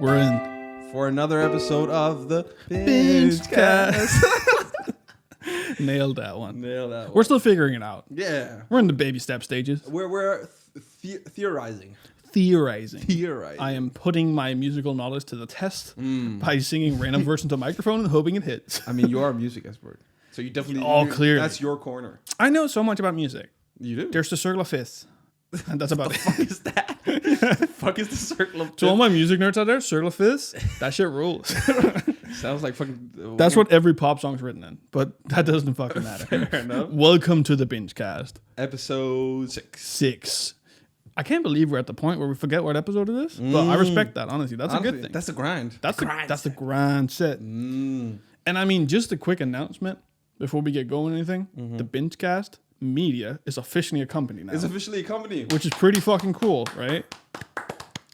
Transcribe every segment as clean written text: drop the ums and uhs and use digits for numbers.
We're in for another episode of the BingeCast. Nailed that one. We're still figuring it out. Yeah. We're in the baby step stages. We're theorizing. I am putting my musical knowledge to the test by singing random versions to a microphone and hoping it hits. I mean, you are a music expert. So you definitely... Clearly. That's your corner. I know so much about music. You do? There's the circle of fifths. And that's about it. What the fuck is that? The fuck is the circle of fifths? To all my music nerds out there, circle of fifths, that shit rules. Sounds like fucking... That's what every pop song's written in. But that doesn't fucking matter. Fair enough. Welcome to the BingeCast. Episode 6. I can't believe we're at the point where we forget what episode it is. But I respect that, honestly. That's a good thing. That's the grind. That's the grind set. And I mean, just a quick announcement before we get going anything. The BingeCast media is officially a company now. It's officially a company. Which is pretty fucking cool, right?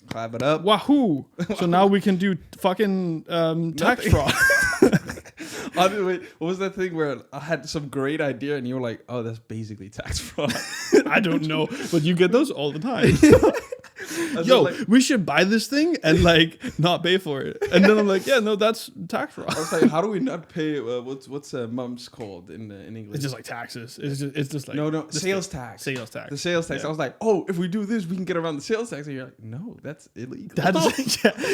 Clap it up. Wahoo! So now we can do fucking tax fraud. Wait, what was that thing where I had some great idea and you were like, oh, that's basically tax fraud? I don't know, but you get those all the time. Yo, like, we should buy this thing and like not pay for it. And then I'm like, yeah, no, that's tax fraud. I was like, how do we not pay? What's mums called in English? It's just like taxes. It's just like no sales tax. Sales tax. The sales tax. Yeah. I was like, oh, if we do this, we can get around the sales tax. And you're like, no, that's illegal.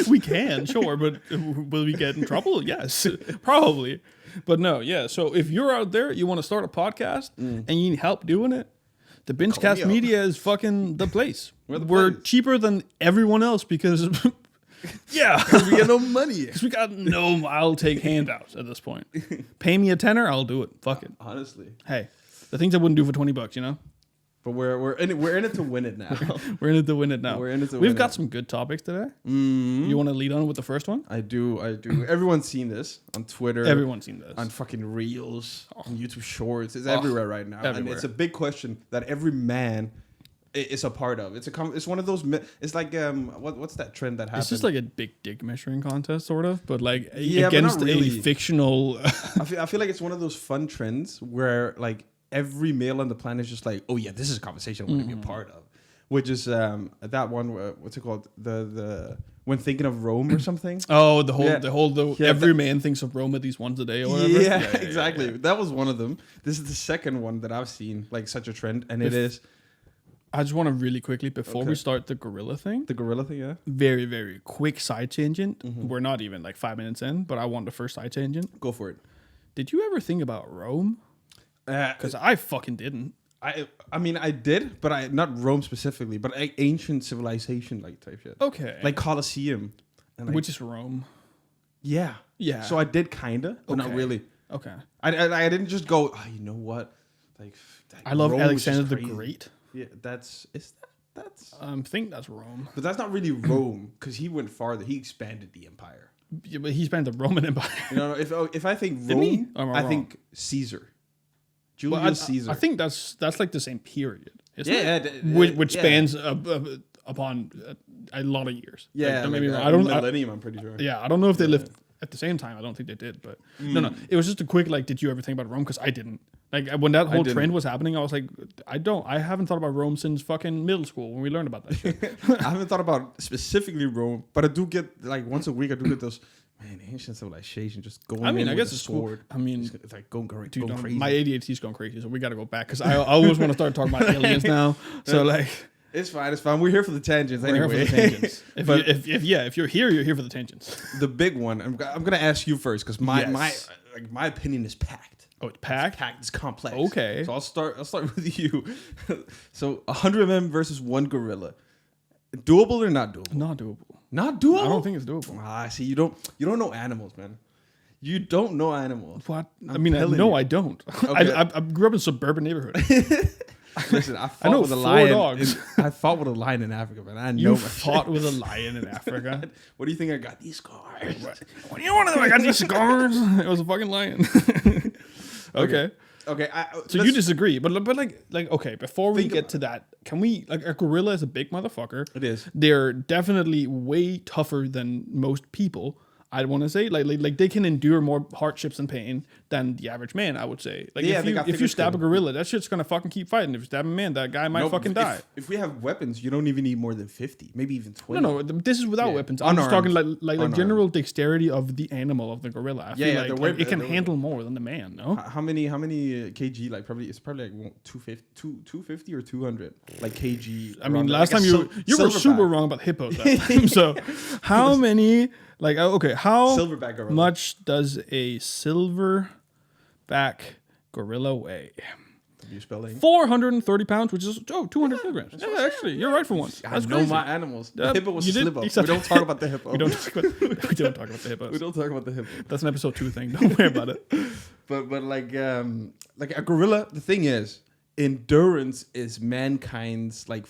We can, sure, but will we get in trouble? Yes, probably. But no, yeah. So if you're out there, you want to start a podcast and you need help doing it, the BingeCast media is fucking the place. We're cheaper than everyone else because, because we got no money. Because we got no, I'll take handouts at this point. Pay me a tenner, I'll do it. Fuck it. Honestly. Hey, the things I wouldn't do for $20, you know? But we're in it to win it now. We're in it to win it now. We've got some good topics today. You want to lead on with the first one? I do. Everyone's seen this on Twitter. Everyone's seen this. On fucking Reels, on YouTube Shorts. It's everywhere right now. Everywhere. And it's a big question that every man is a part of. It's one of those... It's like... what's that trend that happens? It's just like a big dick measuring contest, sort of. But like against but really. A fictional... I feel like it's one of those fun trends where like... Every male on the planet is just like, oh yeah, this is a conversation I want to be a part of. Which is that one, what's it called? The when thinking of Rome or something. Oh, every man thinks of Rome at least once a day or whatever. Yeah, exactly. Yeah. That was one of them. This is the second one that I've seen, like such a trend, and it is. I just want to really quickly, before we start the gorilla thing. The gorilla thing, yeah. Very, very quick side tangent. We're not even like 5 minutes in, but I want the first side tangent. Go for it. Did you ever think about Rome? Because I fucking didn't. I mean, I did, but not Rome specifically, but like ancient civilization like type shit. Okay. Like Colosseum. And like, which is Rome. Yeah. Yeah. So I did kinda, but not really. Okay. I didn't just go, oh, you know what? Like I love Rome Alexander the Great. Yeah, that's I think that's Rome. But that's not really Rome, because he went farther. He expanded the empire. Yeah, but he expanded the Roman Empire. If I think Rome, I think Caesar. Julius Caesar. I think that's like the same period, isn't it? Which spans upon a lot of years. Yeah, like, millennium. I'm pretty sure. Yeah, I don't know if they lived at the same time. I don't think they did, but no. It was just a quick like. Did you ever think about Rome? Because I didn't. Like when that whole trend was happening, I was like, I haven't thought about Rome since fucking middle school when we learned about that shit. I haven't thought about specifically Rome, but I do get like once a week. I do get those. Man, ancient civilization just going. I mean, I guess it's sword. Cool. I mean, it's like going crazy. My ADHD's going crazy, so we got to go back because I always want to start talking about aliens now. So like, it's fine. We're here for the tangents anyway. We're here for the tangents. If you're here for the tangents. The big one. I'm gonna ask you first because my opinion is packed. Oh, it's packed. It's complex. Okay. So I'll start with you. So 100 men versus one gorilla. Doable or not doable? Not doable. Not doable? I don't think it's doable. See, you don't know animals, man. You don't know animals. What? I don't. Okay. I grew up in a suburban neighborhood. Listen, I fought with a lion. I fought with a lion in Africa, man. I know. You fought with a lion in Africa? What do you think I got these scars? What do you want to know? I got these scars. It was a fucking lion. Okay. So you disagree, but like okay, before we get to that, can we like a gorilla is a big motherfucker. It is. They're definitely way tougher than most people. I'd want to say like they can endure more hardships and pain than the average man. I would say. Like if you stab a gorilla, that shit's gonna fucking keep fighting. If you stab a man, that guy might fucking die. If we have weapons, you don't even need more than 50, maybe even 20. No, this is without weapons. I'm just talking like general dexterity of the animal, of the gorilla. I feel like it can handle more than the man. No. How many kg? Like it's probably like 250 or 200 like kg. I mean, last time you were super wrong about hippos that time. So how many? Like, okay, how silverback gorilla. Much does a silverback gorilla weigh? You spelling 430 pounds, which is 200 kilograms. Yeah, actually, you're right for once. That's crazy. My animals. The hippo was slip up. We don't talk about the hippo. we don't talk about the hippos. We don't talk about the hippo. That's an episode 2 thing. Don't worry about it. But like a gorilla. The thing is, endurance is mankind's like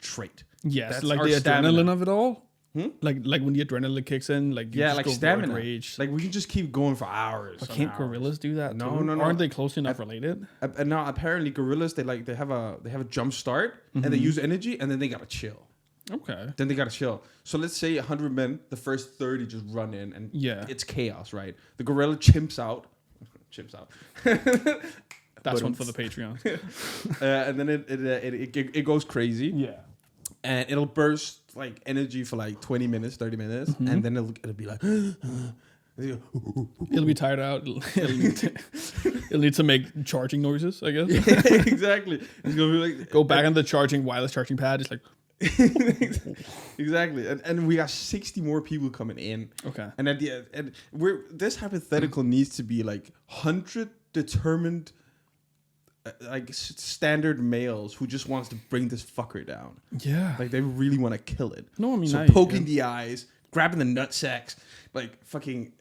trait. Yes, that's like the adrenaline of it all. Like when the adrenaline kicks in, like you like stamina, rage. Like we can just keep going for hours. But can't gorillas do that? No, too? no. Aren't they close enough related? And now apparently gorillas they have a jump start and they use energy and then they gotta chill. Okay. Then they gotta chill. So let's say 100 men, the first 30 just run in and it's chaos, right? The gorilla chimps out. That's one for the Patreon. And then it goes crazy. Yeah. And it'll burst like energy for like 20 minutes, 30 minutes, and then it'll be like it'll be tired out. It'll need to make charging noises, I guess. Exactly. It's gonna be like go back on the wireless charging pad. It's like exactly. And we got 60 more people coming in. Okay. And at the end, this hypothetical needs to be like 100 determined like standard males who just wants to bring this fucker down. Yeah. Like they really want to kill it. No, I mean, so poking the eyes, grabbing the nut sacks, like fucking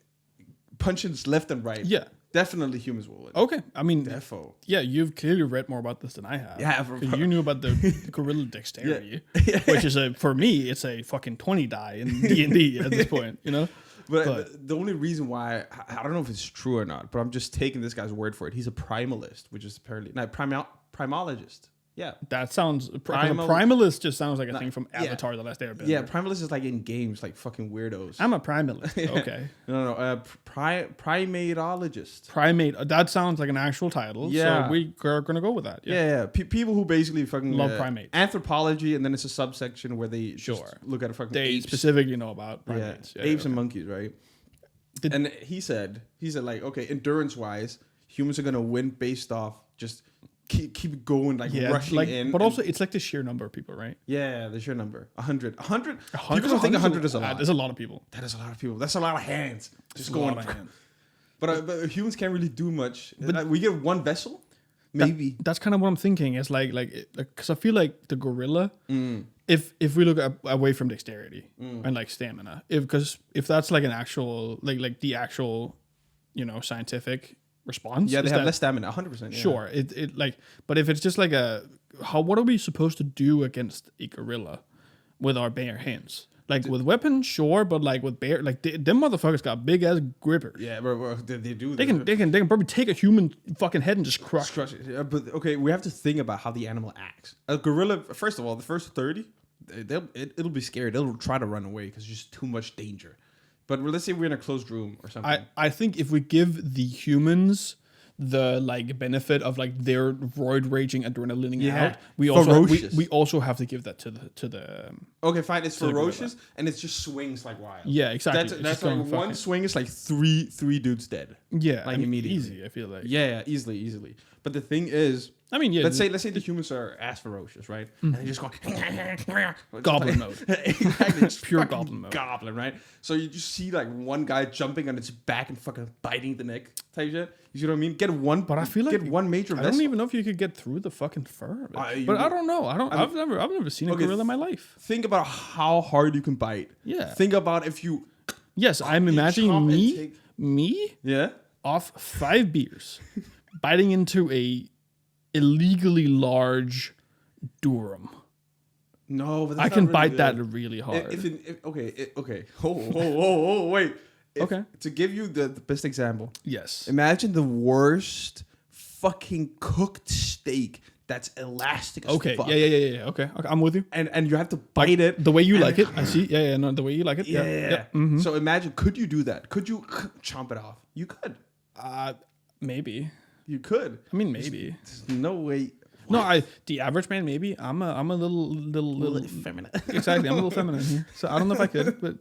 punching left and right. Yeah. Definitely humans will win. Okay. I mean, defo. Yeah, you've clearly read more about this than I have. Yeah. You knew about the gorilla dexterity, which is for me, it's a fucking 20 die in D&D at this point, you know? But the only reason why, I don't know if it's true or not, but I'm just taking this guy's word for it. He's a primalist, which is apparently, primalogist. Yeah. That sounds, primalist just sounds like a thing from Avatar, The Last Airbender. Yeah, primalist is like in games, like fucking weirdos. I'm a primalist. Okay. No, primatologist. Primate, that sounds like an actual title. Yeah. So we are going to go with that. Yeah. People who basically fucking love primates. Anthropology, and then it's a subsection where they just look at a fucking apes. Specifically know about primates. Yeah, apes and monkeys, right? And he said like, okay, endurance-wise, humans are going to win based off just keep going, like rushing in. But also, it's like the sheer number of people, right? Yeah, the sheer number. 100. People don't think 100 is a lot. There's a lot of people. That is a lot of people. That's a lot of hands. Just going. But humans can't really do much. But we get one vessel, maybe. That's kind of what I'm thinking. It's like because I feel like the gorilla, if we look away from dexterity and like stamina, because if that's like an actual like the actual, scientific response. Yeah, they have less stamina, 100%. Yeah. Sure, it like, but if it's just like what are we supposed to do against a gorilla with our bare hands? Like with weapons, sure, but like with bare, like them motherfuckers got big ass grippers. Yeah, bro, they do. They can probably take a human fucking head and just crush it. Yeah, but okay, we have to think about how the animal acts. A gorilla, first of all, the first 30, it'll be scared. It'll try to run away because there's just too much danger. But let's say we're in a closed room or something. I think if we give the humans the like benefit of like their roid raging adrenaline out, we also have to give that to the okay, fine, it's ferocious and it just swings like wild. Yeah, exactly. That's like one swing is like three dudes dead. Yeah, like immediately. Easy, I feel like. Yeah, easily. But the thing is, I mean, yeah. Let's say the humans are as ferocious, right? And they just go goblin mode. Exactly, pure goblin mode. Goblin, right? So you just see like one guy jumping on its back and fucking biting the neck type shit. You see what I mean? But I feel like one major vessel. I don't even know if you could get through the fucking fur. But I don't know. I've never seen a gorilla in my life. Think about how hard you can bite. Yeah. Think about if you. Yes, I'm imagining me. Yeah. Off 5 beers, biting into a illegally large durum. No, but that's I can really bite good. that really hard. Okay. Oh, wait. Okay. To give you the best example. Yes. Imagine the worst fucking cooked steak that's elastic as Okay. fuck. Yeah. Okay. I'm with you. And you have to bite it the way you like it. I see. Yeah. No, the way you like it. Yeah. Yeah. Mm-hmm. So imagine, could you do that? Could you chomp it off? You could. Maybe. You could. I mean, maybe. There's no way. No, the average man, maybe. I'm a little feminine. Exactly, I'm a little feminine here, so I don't know if I could, but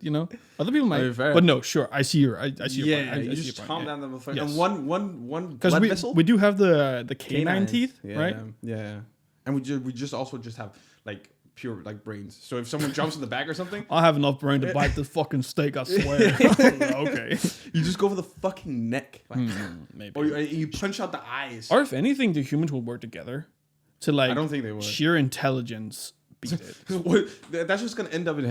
other people might. Very fair. But no, sure, I see your, I see your point. You I see just your calm point, down the motherfucker. Yes. And one because blood vessel. we do have the canine Canines. teeth, Yeah, right? Yeah. And we just also have like pure like brains. So if someone jumps in the back or something, I'll have enough brain to bite this fucking steak. I swear. Okay. you just go for the fucking neck, like, Maybe. or you punch out the eyes. Or if anything, the humans will work together to like. I don't think they would. Sheer intelligence beat it. That's just gonna end up in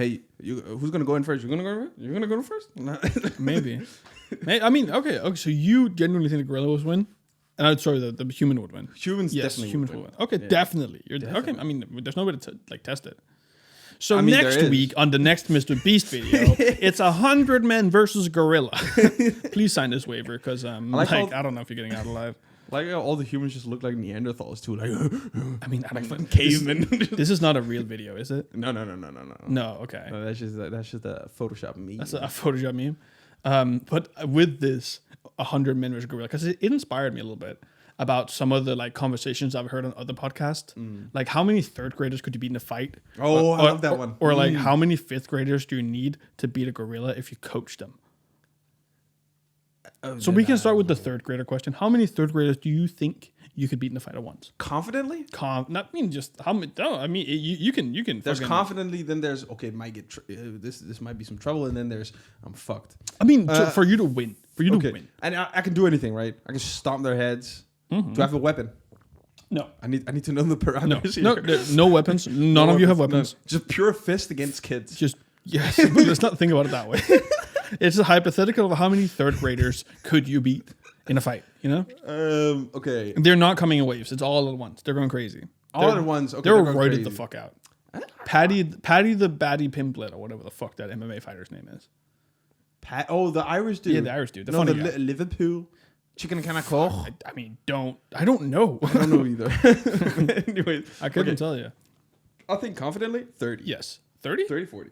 who's gonna go in first? You're gonna go. You're gonna go first. Maybe. I mean, okay. So you genuinely think the gorilla would win? And sorry, the human would win. Humans definitely humans would would win. Okay, Yeah. definitely. Definitely. Okay. I mean, there's no way to test it. So I mean, next there is. week on the next Mr. Beast video, it's 100 men versus gorilla. Please sign this waiver because I don't know if you're getting out alive. Like how all the humans just look like Neanderthals too. Like I mean, fucking cavemen. This is not a real video, is it? No. No. Okay. No, that's just a Photoshop meme. That's a Photoshop meme. But with this 100 men versus gorilla, because it inspired me a little bit about some of the like conversations I've heard on other podcasts. Like how many third graders could you beat in a fight? Oh, I love that one. Or like how many fifth graders do you need to beat a gorilla if you coach them? So we can start with the third grader question. How many third graders do you think you could beat in a fight at once? Confidently? Not mean just how many. No, I mean you can. There's confidently. Then there's okay. It might get this might be some trouble, and then there's I'm fucked. I mean for you to win. For you to win. And I can do anything, right? I can stomp their heads. Do I have a weapon? No. I need to know the parameters. No weapons. None of you have weapons. No. Just pure fist against kids. Just yes. Let's not think about it that way. It's a hypothetical of how many third graders could you beat in a fight, Okay. They're not coming in waves. It's all at once. They're going crazy. All at once. Okay. They're going roided crazy. the fuck out. Patty the Batty Pimplet or whatever the fuck that MMA fighter's name is. The Irish dude. Yeah, the Irish dude. The funny guy. Liverpool. Chicken can I call? I mean, I don't know. I don't know either. Anyway, I couldn't tell you. I think confidently 30. Yes. 30? 30, 40.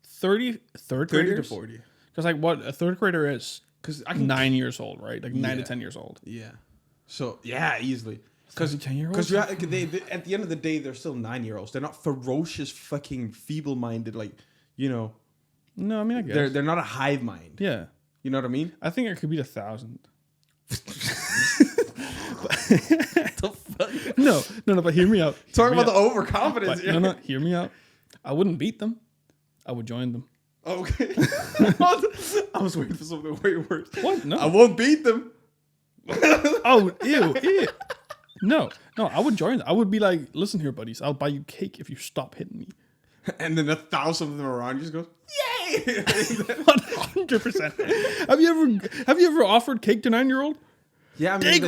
30 third 30 graders? to 40. Because like what a third grader is, Because 9 years old, right? Like 9 to 10 years old. Yeah. So yeah, easily. Because 10-year-olds. they at the end of the day, they're still 9-year-olds. They're not ferocious, fucking feeble-minded. Like No, I mean I guess they're not a hive mind. yeah. You know what I mean? I think it could be 1,000. No, but hear me out. Talk about the overconfidence. But, no, hear me out. I wouldn't beat them. I would join them. Okay. I was waiting for something way worse. What? No. I won't beat them. Oh, ew. No, I would join them. I would be like, listen here, buddies. I'll buy you cake if you stop hitting me. And then 1,000 of them around you just goes, yay! 100%. Have you ever offered cake to 9-year-old? Yeah, I mean,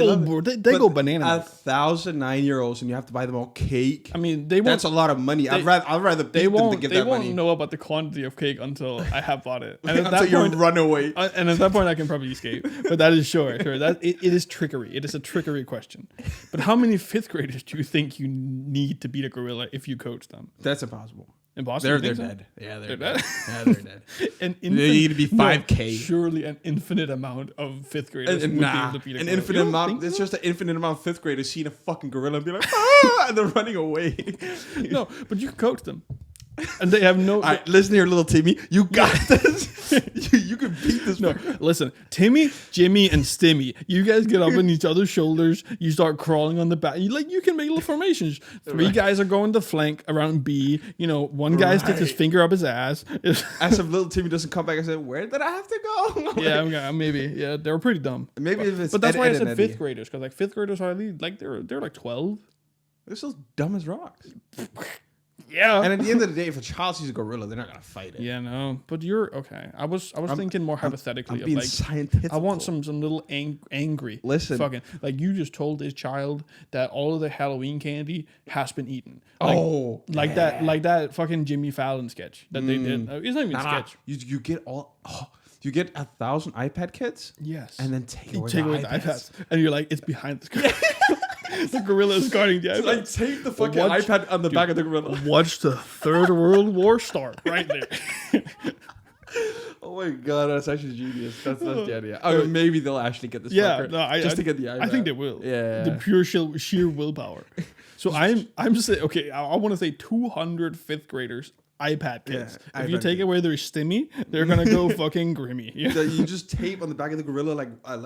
They go banana. 1,000 9-year-olds and you have to buy them all cake. I mean, they won't. That's a lot of money. I'd rather beat them to give that money. They won't know about the quantity of cake until I have bought it. And at Until that you point, run away. And at that point, I can probably escape. But that is sure. That it is trickery. It is a trickery question. But how many fifth graders do you think you need to beat a gorilla if you coach them? That's impossible. Impossible. They're dead. Yeah, they're dead. Yeah, they're dead. They need to be 5K. Surely an infinite amount of fifth graders would be able to beat a gorilla. Infinite amount. It's just an infinite amount of fifth graders seeing a fucking gorilla and be like, ah, and they're running away. No, but you can coach them. And they have no... All right, listen here, little Timmy. You got this. you can beat this. No, listen. Timmy, Jimmy, and Stimmy. You guys get up on each other's shoulders. You start crawling on the back. You can make little formations. 3 guys are going to flank around B. One guy sticks his finger up his ass. As if little Timmy doesn't come back and say, where did I have to go? Yeah, maybe. Yeah, they were pretty dumb. Maybe if it's But that's why I said Eddie. fifth graders. Because fifth graders are they're like 12. They're still dumb as rocks. Yeah. And at the end of the day, if a child sees a gorilla, they're not gonna fight it. Yeah, no. But you're okay. I was thinking more hypothetically I'm being of like scientific. I want some little angry. Listen. Fucking like you just told this child that all of the Halloween candy has been eaten. Like that fucking Jimmy Fallon sketch that they did. It's not even a sketch. You get you get 1,000 iPad kids. Yes. And then take You away take the away the iPads. iPads. And you're like, it's behind the screen. The gorilla is guarding the iPad. Like tape the fucking iPad on the back of the gorilla. Watch the Third World War start right there. Oh my god, that's actually genius. That's the idea. Oh, maybe they'll actually get this. Yeah, just to get the iPad. I think they will. Yeah, the pure sheer willpower. So I'm just saying. Okay, I want to say 200 fifth graders. iPad kids. Yeah, if you take away their stimmy, they're gonna go fucking grimy. You just tape on the back of the gorilla like a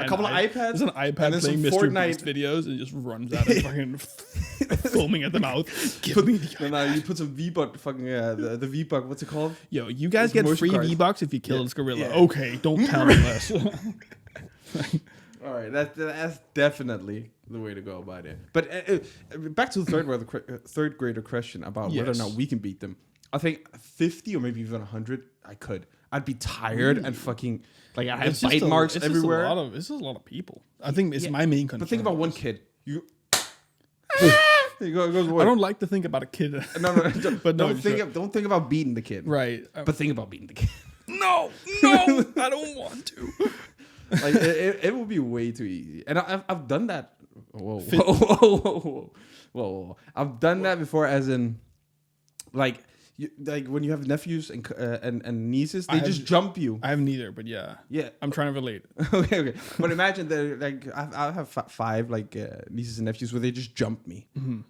couple of iPads. There's an iPad playing Mr. Fortnite Beast videos and just runs out and fucking foaming at the mouth. You put some V-Buck fucking the V-Buck. What's it called? Yo, you guys get free V-Bucks if you kill this gorilla. Yeah. Okay, don't tell me this. All right, that's definitely the way to go about it. But back to the third grader question about whether or not we can beat them. I think 50 or maybe even 100, I could. I'd be tired and fucking like I have bite marks everywhere. It's just a lot of people. I think it's my main concern. But think about one kid. It goes away. I don't like to think about a kid. But don't think about beating the kid. Right. But think about beating the kid. No, I don't want to. Like it will be way too easy, and I've done that. Whoa! I've done that before, as in, like when you have nephews and nieces, they just jump you. I have neither, but yeah, I'm trying to relate. Okay. But imagine that, like I have 5 nieces and nephews where they just jump me,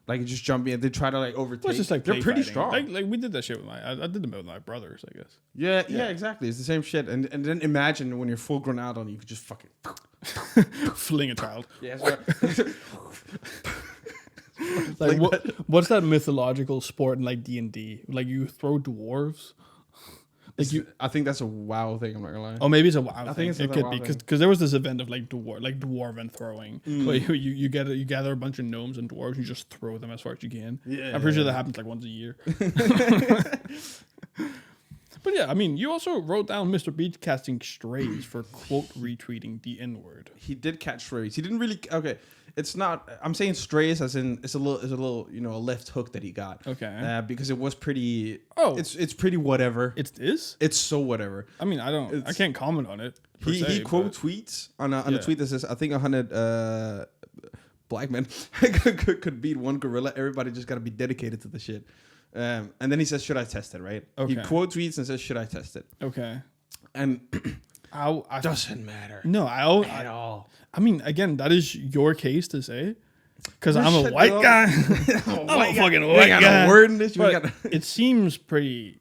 like just jump me, and they try to like overtake. Well, it's just like they're pretty fighting. strong. Like we did that shit with I did them with my brothers, I guess. Yeah, exactly. It's the same shit. And then imagine when you're full grown out on you could just fucking fling a child. Yeah. Like what's that mythological sport in like D&D? Like you throw dwarves. I think that's a WoW thing. I'm not gonna lie. Oh, maybe it's a WoW thing. Think it could be because there was this event of like dwarven throwing. Where you gather a bunch of gnomes and dwarves. And you just throw them as far as you can. Yeah, I'm pretty sure that happens like once a year. But yeah, I mean, you also wrote down Mr. Beach casting strays for quote retweeting the N-word. He did catch strays. He didn't really. Okay, it's not. I'm saying strays as in it's a little a left hook that he got. Okay. Because it was pretty. Oh, it's pretty whatever. It's so whatever. I mean, I can't comment on it. He quote tweets on a tweet that says, I think 100 black men could beat one gorilla. Everybody just got to be dedicated to the shit. And then he says, should I test it, right? Okay. He quote tweets and says, should I test it? Okay. And doesn't matter. No, at all. I mean, again, that is your case to say. Because I'm a white guy. I'm a fucking white guy. Got a word in this. It seems pretty...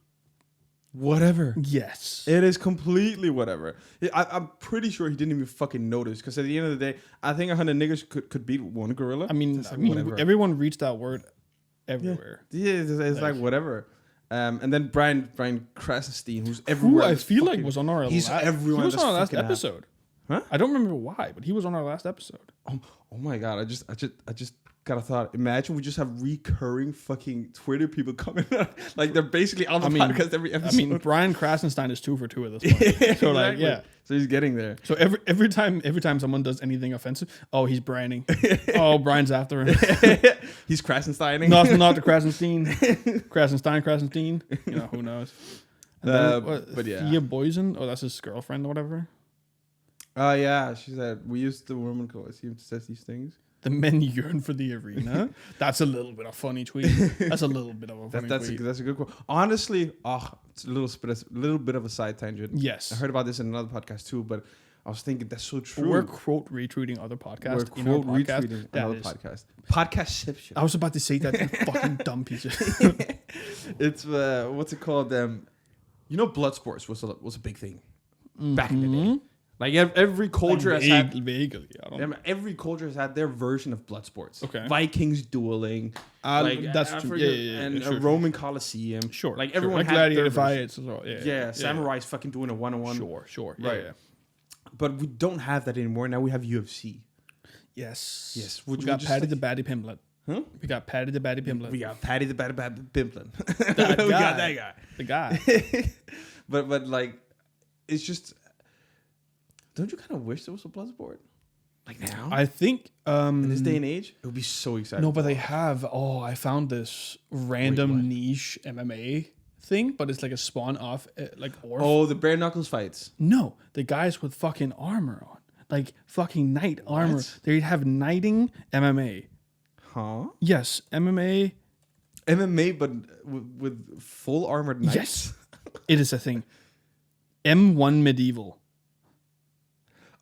Whatever. Yes. It is completely whatever. I'm pretty sure he didn't even fucking notice. Because at the end of the day, I think 100 niggas could beat one gorilla. I mean everyone reached that word everywhere. Yeah, it's like whatever. And then Brian Krasenstein, who's everywhere. Who I feel like was on our He's everywhere. He was on our last episode. Huh? I don't remember why, but he was on our last episode. Oh my god! I just got a thought. Imagine we just have recurring fucking Twitter people coming out. Like they're basically on the podcast every episode. I mean, Brian Krasenstein is 2 for 2 at this point. So exactly. So he's getting there. So every time someone does anything offensive, oh, he's branding. Oh, Brian's after him. He's Krasensteining. Not the Krasenstein. Krasenstein. You know, who knows? But yeah. Thea Boysen. Oh, that's his girlfriend or whatever. Oh, yeah. She said, we used the woman code. He says these things. The men yearn for the arena. That's a little bit of a funny tweet. That's a little bit of a funny tweet. That's a good quote. Honestly, it's a little bit of a side tangent. Yes. I heard about this in another podcast too, but I was thinking that's so true. We're quote retweeting other podcasts. We're quote retweeting another podcast. Podcastception. I was about to say that, you fucking dumb piece of It's, what's it called? You know, blood sports was a big thing back in the day. Like every culture has had every culture has had their version of blood sports. Okay, Vikings dueling, that's true. And a Roman Coliseum. Sure, like everyone had gladiator fights as well. Samurais fucking doing a 1-on-1. Sure, right. Yeah. But we don't have that anymore. Now we have UFC. Yes. We got Paddy the Batty Pimblett. Huh? We got Paddy the Batty Pimblett. We got Paddy the Batty Pimblett. We got that guy. The guy. but like, it's just. Don't you kind of wish there was a blood sport? Like now? I think... in this day and age, it would be so exciting. No, but they have... Oh, I found this random niche MMA thing, but it's like a spawn off, like... Oh, the bare knuckles fights. No, the guys with fucking armor on. like fucking knight armor. They'd have knighting MMA. Huh? Yes, MMA, but with full armored knights. Yes, it is a thing. M1 medieval.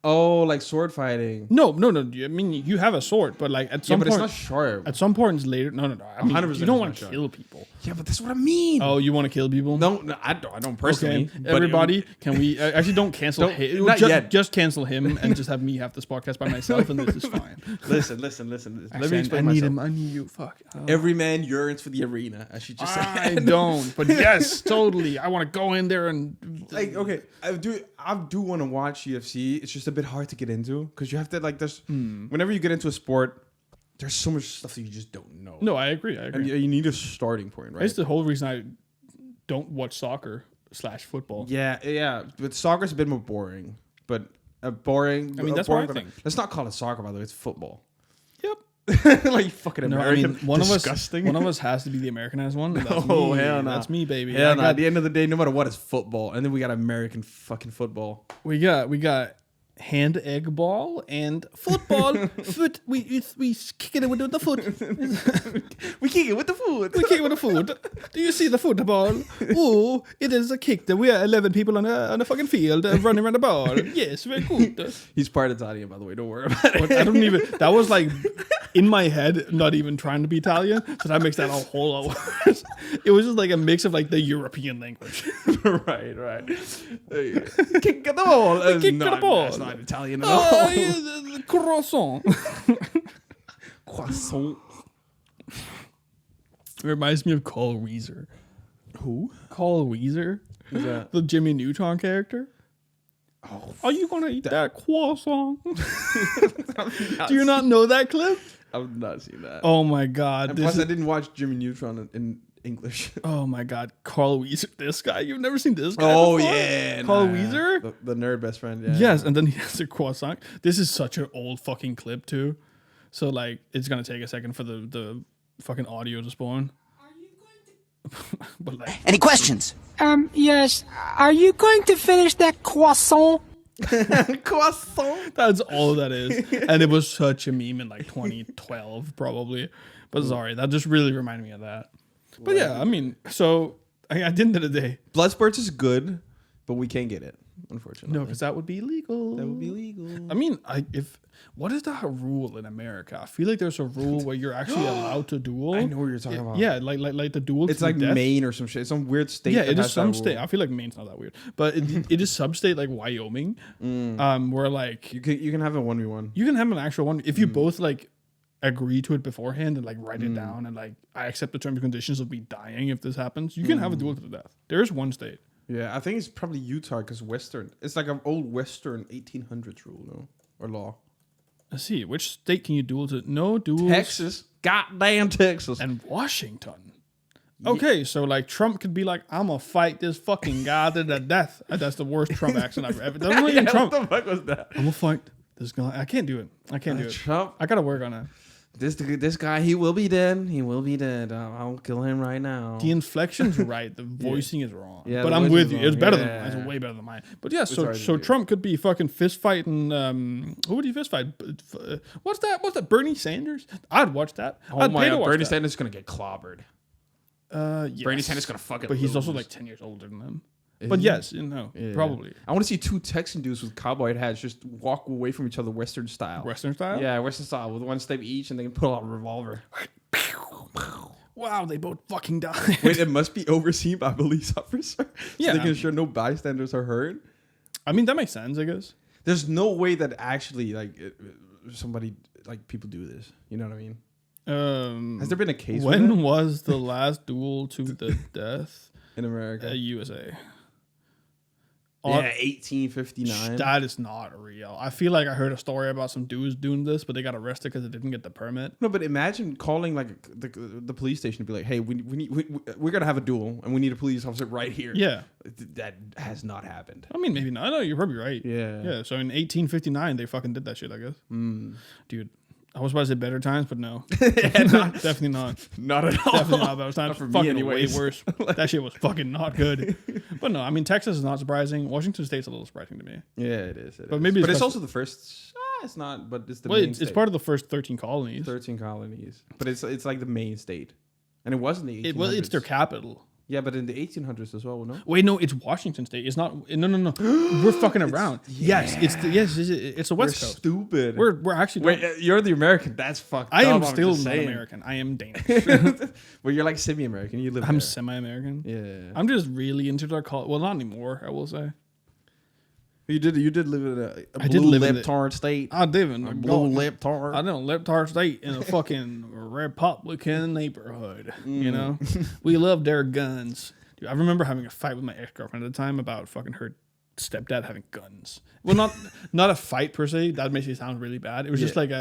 Oh, like sword fighting. No. I mean, you have a sword, but like at some point, it's not sharp. At some points later, no. I mean, 100% you don't want to kill people. Yeah, but that's what I mean. Oh, you want to kill people? No, I don't personally. Okay. Everybody, can we actually don't cancel him? Not yet. Just cancel him and just have me have this podcast by myself, and this is fine. Listen. Let me explain myself. I need you. Fuck. Every man yearns for the arena, as she just said. I don't, but yes, totally. I want to go in there and like. Okay, I do want to watch UFC. It's just a bit hard to get into because you have to like. There's whenever you get into a sport, there's so much stuff that you just don't know. No, I agree. And you need a starting point, right? That's the whole reason I don't watch soccer/football. Yeah. But soccer's a bit more boring. But boring. I mean, that's what I think. Let's not call it soccer, by the way. It's football. Yep. Like fucking American. One disgusting. of us has to be the Americanized one. That's hell no. That's me, baby. Hell no. At the end of the day, no matter what, it's football. And then we got American fucking football. We got hand egg ball and football. We kick it with the foot. We kick it with the foot. We kick it with the foot. Do you see the football? Oh, it is a kick that we are 11 people on a fucking field running around the ball. Yes, very good. He's part Italian, by the way. Don't worry about it. I don't even. That was like in my head, not even trying to be Italian. So that makes that a whole lot worse. It was just like a mix of like the European language. Right. Kick the ball. Kick the ball. That's not Italian at all. Croissant. Croissant. It reminds me of Carl Weezer. Who? Carl Weezer. Who's that? The Jimmy Neutron character. Oh, are you gonna eat that croissant? Do you not know that clip? I've not seen that. Oh my god! And plus, I didn't watch Jimmy Neutron in English. Oh my god, Carl Weezer, this guy. You've never seen this guy Oh before? yeah, Carl Weezer, the nerd best friend. Yeah. Yes, and then he has a croissant. This is such an old fucking clip too. So like, it's gonna take a second for the fucking audio to spawn. But like, any questions? Yes. Are you going to finish that croissant? Croissant. That's all that is. And it was such a meme in like 2012 probably. But sorry, that just really reminded me of that. But yeah, I mean, so at the end of the day, Bloodspurts is good, but we can't get it, unfortunately. no, because that would be illegal. That would be illegal. I mean, what is that rule in America? I feel like there's a rule where you're actually allowed to duel. I know what you're talking about. Yeah, like the duel. It's to like death. Maine or some shit. Some weird state. Yeah, that it has is some that state. rule. I feel like Maine's not that weird, but it is some state like Wyoming, where like You can have a 1v1. you can have an actual one if you both like agree to it beforehand and like write it down and like I accept the terms and conditions of me dying if this happens. You can have a duel to the death. There is one state. Yeah, I think it's probably Utah because Western. It's like an old Western 1800s rule, no? Or law. Let's see, which state can you duel to? No duels. Texas. Goddamn Texas. And Washington. Okay, so like Trump could be like, I'm gonna fight this fucking guy to the death. That's the worst Trump accent I've ever. That's not even Trump. What the fuck was that? I'm gonna fight this guy. I can't do it. I can't do it. Trump. I gotta work on it. This guy, he will be dead. He will be dead. I'll kill him right now. The inflection's right. The voicing is wrong. Yeah, but the I'm voicing with is you. wrong. It's better Yeah. than mine. It's way better than mine. But yeah, so hard to do. Trump could be fucking fist fighting. Who would he fist fight? What's that? Bernie Sanders? I'd watch that. Oh I'd my pay to god, watch Bernie that. Sanders is gonna get clobbered. Yes. Bernie Sanders is gonna fucking But he's also lose. like 10 years older than him. But yes, Yeah. probably. I want to see two Texan dudes with cowboy hats just walk away from each other Western style. Western style? Yeah, Western style with one step each, and they can pull out a revolver. Wow, they both fucking died. Wait, it must be overseen by a police officer. So Yeah. they can ensure no bystanders are hurt. I mean, that makes sense, I guess. There's no way that actually somebody like people do this. You know what I mean? Has there been a case When was the last duel to the death? in America? USA. Yeah, 1859. That is not real. I feel like I heard a story about some dudes doing this, but they got arrested because they didn't get the permit. No, but imagine calling like the police station to be like, "Hey, we're gonna have a duel, and we need a police officer right here." Yeah. That has not happened. I mean, maybe not. No, you're probably right. Yeah. Yeah. So in 1859, they fucking did that shit, I guess. Dude, I was about to say better times, but no. Definitely not. Not at all. Definitely not better times. Not for me fucking anyways. way worse. That shit was fucking not good. But no, I mean, Texas is not surprising. Washington State's a little surprising to me. Yeah, it is. But maybe it's also the first. It's not, but it's the main state. It's part of the first 13 colonies. 13 colonies. But it's like the main state. And it wasn't the 1800s. Well, it's their capital. Yeah, but in the 1800s as well, no? Wait, no, it's Washington State. It's not. No. We're fucking around. Yes, it's the West Coast. Stupid. We're actually. Wait, you're the American. That's fucked I up. am still not American. I am Danish. Well, you're like semi-American. You live I'm there. semi-American. Yeah. I'm just really into their culture. Well, not anymore. I will say. You did live in a I did live in lip-tard state. I did in A blue lip-tard. I don't lip-tard state in a fucking Republican neighborhood. You know, we love their guns. Dude, I remember having a fight with my ex-girlfriend at the time about fucking her stepdad having guns. Well, not a fight per se. That makes it sound really bad. It was just like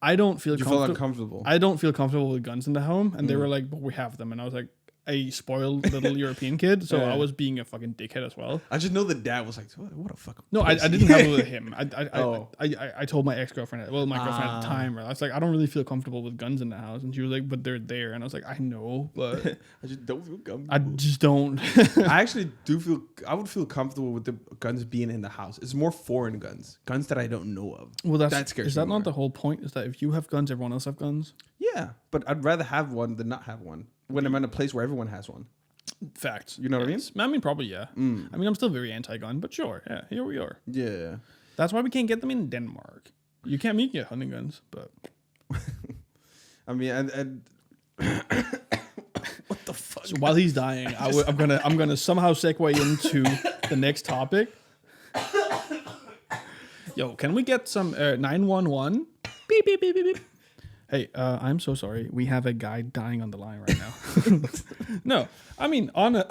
I don't feel You feel uncomfortable. I don't feel comfortable with guns in the home, and they were like, "But we have them," and I was like, a spoiled little European kid, so I was being a fucking dickhead as well. I just know the dad was like, "What a fucking." No, I didn't have it with him. I told my ex-girlfriend, well, my girlfriend at the time, I was like, I don't really feel comfortable with guns in the house, and she was like, but they're there, and I was like, I know, but I just don't feel comfortable. I just don't. I actually do feel. I would feel comfortable with the guns being in the house. It's more foreign guns that I don't know of. Well, that scares is me that more. not the whole point? Is that if you have guns, everyone else have guns? Yeah, but I'd rather have one than not have one when I'm in a place where everyone has one. Facts. You know what I mean? I mean, probably, yeah. I mean, I'm still very anti-gun, but sure, yeah, here we are. Yeah. That's why we can't get them in Denmark. You can't get hunting guns, but I mean, and what the fuck? so while he's dying, I'm gonna somehow segue into the next topic. Yo, can we get some 911? Beep beep beep beep beep. Hey, I'm so sorry. We have a guy dying on the line right now. No, I mean on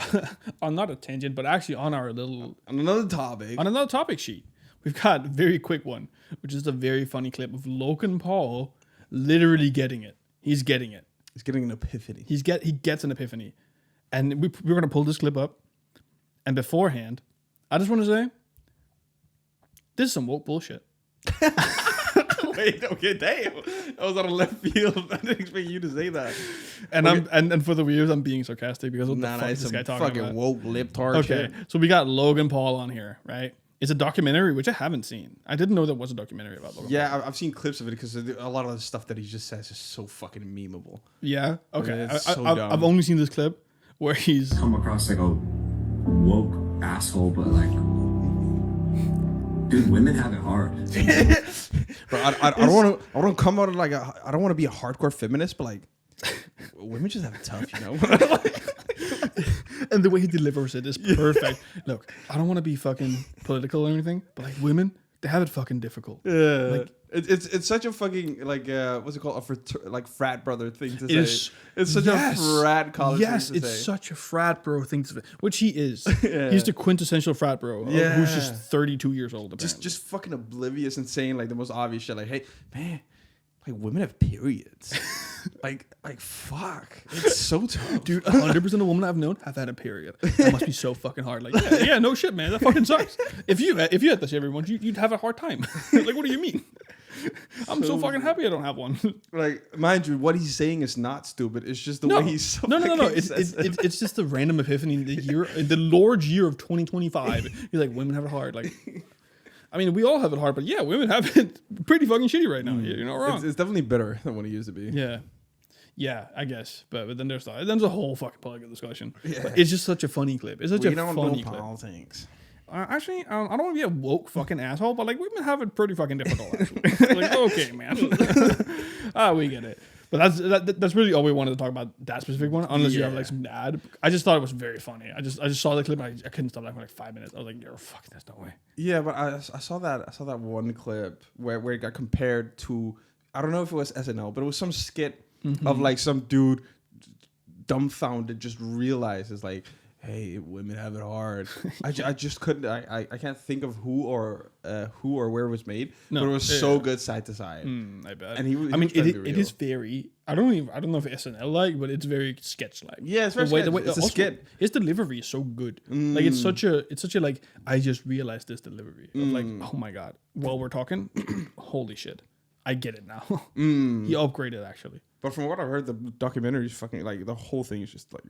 not a tangent, but actually on our little On another topic sheet, we've got a very quick one, which is a very funny clip of Logan Paul literally getting it. He's getting it. He's getting an epiphany. He gets an epiphany, and we're gonna pull this clip up. And beforehand, I just want to say, this is some woke bullshit. Wait, okay, damn. I was out of left field. I didn't expect you to say that. And and for the viewers, I'm being sarcastic because what the fuck is this guy talking fucking about? woke lip-tard Okay, shit. so we got Logan Paul on here, right? It's a documentary, which I haven't seen. I didn't know there was a documentary about Logan Paul. Yeah, I've seen clips of it because a lot of the stuff that he just says is so fucking memeable. Yeah? Okay. It's so dumb. I've only seen this clip where he's... Come across like a woke asshole, but like, dude, women have it hard. Bro, I don't want to come out of like I don't want to be a hardcore feminist, but like women just have it tough, you know. And the way he delivers it is perfect. Look, I don't want to be fucking political or anything, but like women, they have it fucking difficult. Yeah, Like, it's such a fucking like what's it called, like frat brother thing to say. is- It's such yes. a frat college yes, thing to it's say. such a frat bro thing to say, which he is. Yeah. He's the quintessential frat bro Yeah. who's just 32 years old. Apparently. just fucking oblivious and saying like the most obvious shit, like, hey man, like women have periods. like fuck, it's so tough, Dude, 100% of women I've known have had a period. That must be so fucking hard. Like, yeah, no shit, man. That fucking sucks. If you had that shit every once, you'd have a hard time. Like, what do you mean? I'm so fucking happy I don't have one. Like, mind you, what he's saying is not stupid. It's just the No, way he's so no. fucking It's sensitive. it's just a random epiphany in the Lord's year of 2025. You're like, women have it hard. Like, I mean, we all have it hard, but yeah, women have it pretty fucking shitty right now. You're not wrong. It's definitely better than what it used to be. Yeah, I guess. But then there's a whole fucking political discussion. Yeah. But it's just such a funny clip. It's such a funny clip. Politics. Actually, I don't want to be a woke fucking asshole, but like women have it pretty fucking difficult. Actually, like, okay, man, we get it. But that's really all we wanted to talk about that specific one. Unless you have like some ad. I just thought it was very funny. I just saw the clip. And I couldn't stop laughing for like 5 minutes. I was like, "You're fucking. There's no way." Yeah, but I saw that one clip where it got compared to, I don't know if it was SNL, but it was some skit of like some dude dumbfounded just realizes like, hey, women have it hard. I just couldn't. I can't think of who or where it was made. No, but it was so good side to side. I bet. And he I mean, was trying to be it real. is very. I don't know if it's SNL like, but it's very sketch like. Yeah, it's very sketch. It's a also, skit. His delivery is so good. Like it's such a like I just realized this delivery of like, oh my god. While we're talking, holy shit. I get it now. He upgraded actually. But from what I've heard, the documentary is fucking like the whole thing is just like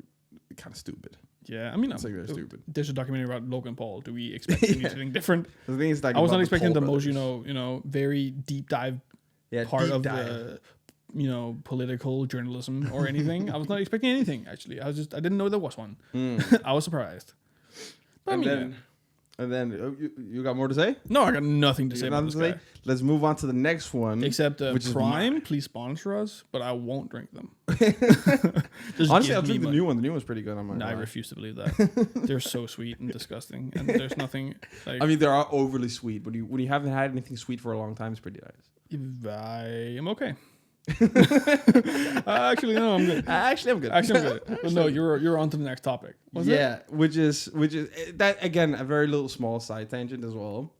kind of stupid. Yeah, I mean, It's like very stupid. There's a documentary about Logan Paul. Do we expect anything different? The thing is, like, I was about not expecting the Paul most, brothers. very deep dive part deep of dive. the, political journalism or anything. I was not expecting anything actually. I didn't know there was one. I was surprised. But And then you got more to say? no, I got nothing to say about this guy. Let's move on to the next one. Except which is Prime, please sponsor us, but I won't drink them. Honestly, I'll drink the new one. The new one's pretty good. I refuse to believe that. They're so sweet and disgusting, and there's nothing like. I mean, they are overly sweet, but when you haven't had anything sweet for a long time, it's pretty nice. I am okay. Actually, no, I'm good. Actually, I'm good. But no, you're on to the next topic. Which is that again a very little small side tangent as well.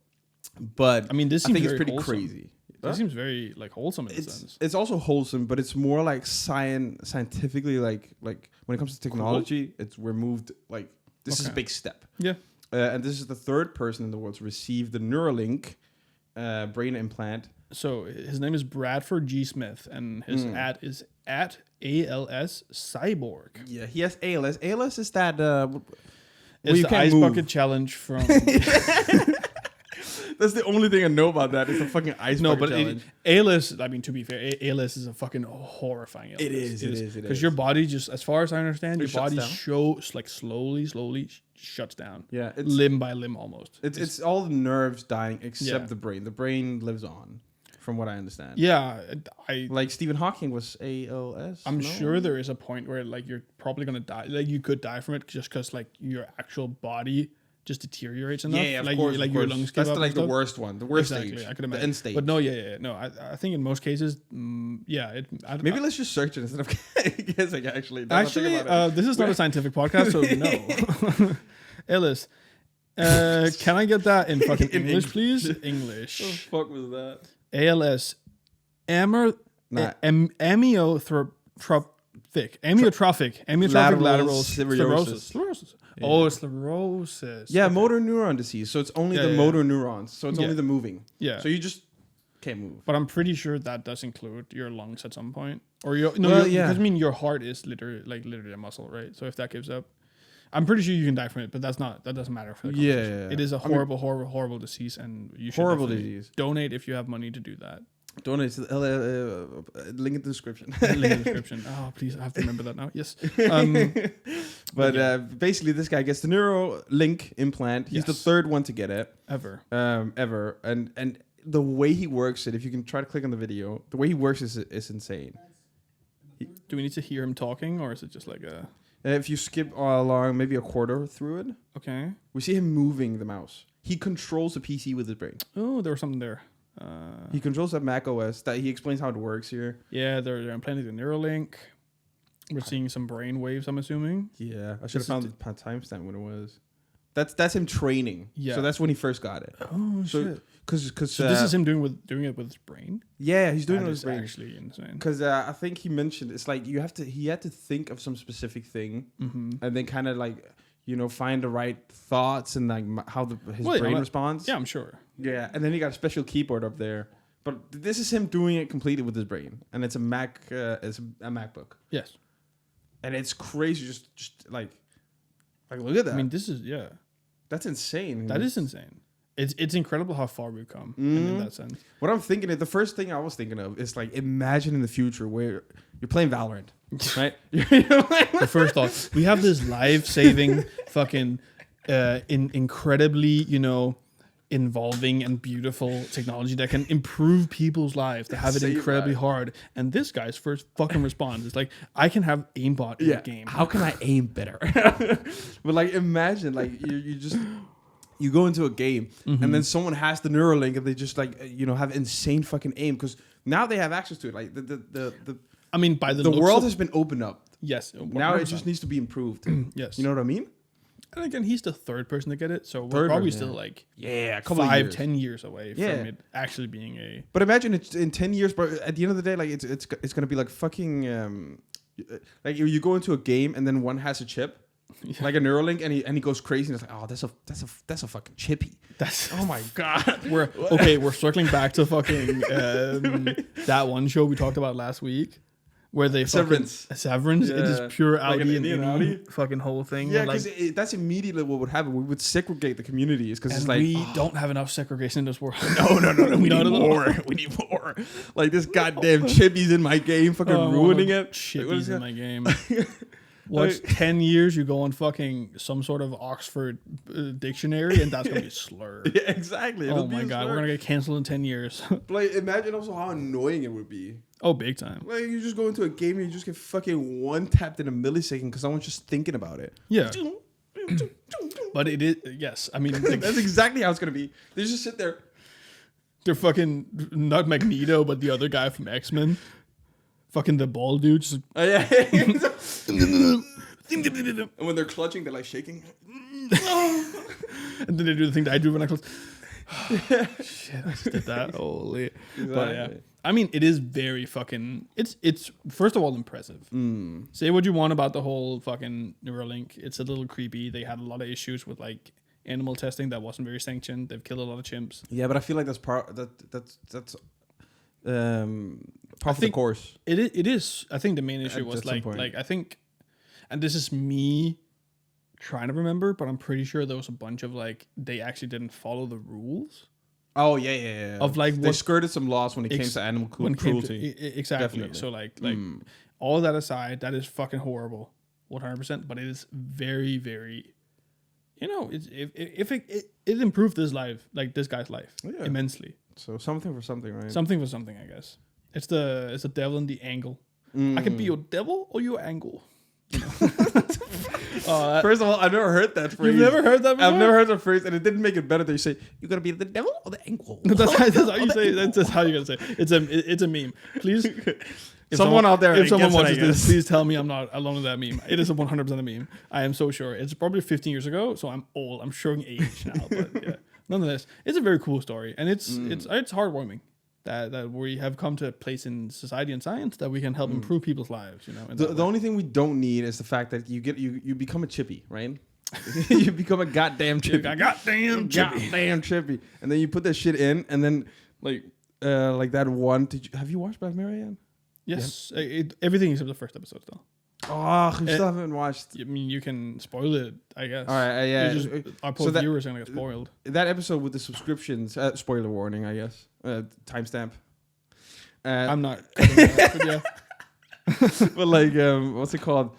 But I mean, this I seems think it's very pretty wholesome. crazy. This seems very like wholesome in a sense. It's also wholesome, but it's more like scientifically like when it comes to technology, we're moved like this is a big step. Yeah. And this is the third person in the world to receive the Neuralink brain implant. So his name is Bradford G. Smith, and his @ is @ ALS Cyborg. Yeah, he has ALS. ALS is that It's the ice bucket challenge from. That's the only thing I know about that is the fucking ice bucket challenge. ALS. I mean, to be fair, ALS is a fucking horrifying illness. It is. Because your body just, as far as I understand, your shuts body down. slowly shuts down. Yeah, it's limb by limb almost. It's all the nerves dying except the brain. The brain lives on, from what I understand. Yeah, Like Stephen Hawking was ALS. I'm sure there is a point where like you're probably gonna die. Like you could die from it just because like your actual body just deteriorates enough. Yeah, of like, course. Your lungs give That's up. like and the stuff. worst one. The worst Exactly, stage. I could imagine. The end stage. But no, no. I think in most cases, Maybe let's just search it instead of guessing. Actually, this is not a scientific podcast, so no. Ellis, can I get that in fucking English, please? English. What the fuck was that? ALS, amyotrophic lateral sclerosis. Yeah. Oh, sclerosis. Yeah, motor neuron disease. So it's only the motor neurons. So it's only the moving. Yeah. So you just can't move. But I'm pretty sure that does include your lungs at some point, or because I mean your heart is literally a muscle, right? So if that gives up, I'm pretty sure you can die from it. But that doesn't matter for the conversation. It is a horrible disease, and you should donate if you have money to do that. Donate to the link in the description. Oh, please, I have to remember that now. Yes. But basically, this guy gets the Neuralink implant. He's the third one to get it ever. And the way he works it, if you can try to click on the video, the way he works is insane. Do we need to hear him talking, or is it just like a? If you skip along maybe a quarter through it, okay, we see him moving the mouse. He controls the PC with his brain. Oh, there was something there. He controls that Mac OS. That he explains how it works here. Yeah, they're implanting the Neuralink. We're seeing some brain waves, I'm assuming. Yeah, I should have found the timestamp when it was. That's him training. Yeah. So that's when he first got it. Oh shit! Because this is him doing it with his brain. Yeah, he's doing it with his brain. Actually insane. Because I think he mentioned it's like he had to think of some specific thing, and then kind of like find the right thoughts and like how his brain responds. Yeah, I'm sure. Yeah, and then he got a special keyboard up there. But this is him doing it completely with his brain, and it's a Mac. It's a MacBook. Yes. And it's crazy. Just like look at that. I mean, that's insane. That is insane. It's incredible how far we've come in that sense. What I'm thinking, the first thing I was thinking of is like, imagine in the future where you're playing Valorant, right? The first thought, we have this life-saving fucking incredibly, involving and beautiful technology that can improve people's lives. They have it incredibly hard. And this guy's first fucking response is like, I can have aimbot in the game. How can I aim better? But like, imagine like you go into a game and then someone has the Neuralink and they just like have insane fucking aim because now they have access to it. Like I mean, by the world has been opened up. Yes. 100%. Now it just needs to be improved. Yes. You know what I mean? And again, he's the third person to get it, so we're probably still like a couple 5-10 years away from it actually being a. But imagine it's in 10 years, but at the end of the day, like it's gonna be like fucking like you go into a game and then one has a chip like a Neuralink, and he goes crazy. And it's like, oh, that's a fucking chippy. That's Oh my god. we're circling back to fucking that one show we talked about last week. Where they Severance. Severance, Yeah. it is pure Like an Audi Indian and Audi? fucking whole thing. Yeah, like, because that's immediately what would happen. We would segregate the communities because and it's like we don't have enough segregation in this world. no. We Not need at all. more. We need more. Like this goddamn chippy's in my game, fucking ruining it. Chippies in my game. Watch 10 years, you go on fucking some sort of Oxford dictionary, and that's gonna be a slur. Yeah, exactly. Oh It'll be my a god, slur. we're gonna get canceled in 10 years. Like, imagine also how annoying it would be. Oh, big time. Like, you just go into a game and you just get fucking one tapped in a millisecond because someone's just thinking about it. Yeah. But it is, yes. I mean, That's exactly how it's gonna be. They just sit there. they're fucking not Magneto, but the other guy from X-Men. Fucking the bald dude. Just, Oh yeah. and And when they're clutching, they're like shaking. then they do the thing that I do when I close. Shit, I just did that. Holy. But yeah. I mean, it is very fucking. It's first of all impressive. Say what you want about the whole fucking Neuralink. It's a little creepy. They had a lot of issues with like animal testing that wasn't very sanctioned. They've killed a lot of chimps. Yeah, but I feel like that's that's part of the think- course. It is. I think the main issue At was some point. like I think, and this is me trying to remember, but I'm pretty sure there was a bunch of like they actually didn't follow the rules. Oh yeah. Of, like, they what- skirted some laws when it came Ex- to animal when it came to- cruelty. exactly. Definitely. So like all that aside, that is fucking horrible, 100%. But it is very, very, you know, if it improved his life, like this guy's life, Yeah. immensely. So something for something, right? Something for something, I guess. It's the devil in the angle. I can be your devil or your angle. First of all, I've never heard that phrase. You've never heard that before? I've never heard that phrase, and it didn't make it better that you say you're gonna be the devil or the ankle. That's how you say. That's how you're gonna say. It's a meme. Please, if Someone out there if someone gets it, I watches this, guess. please tell me I'm not alone with that meme. It is a 100% a meme. I am so sure. It's probably 15 years ago, so I'm old. I'm showing age now, but yeah. Nonetheless, it's a very cool story, and it's heartwarming that we have come to a place in society and science that we can help improve people's lives. You know, in that The way. only thing we don't need is the fact that you become a chippy, right? You become a goddamn chippy. Goddamn chippy. Goddamn chippy. And then you put that shit in, and then like that one. Have you watched Black Mirror yet? Yes, everything except the first episode, though. Oh, you still haven't watched. I mean, you can spoil it, I guess. All right, yeah. You just, our poor So that- viewers are gonna get spoiled. That episode with the subscriptions. Spoiler warning, I guess. Timestamp. I'm not. Cutting that, but yeah. But like, what's it called?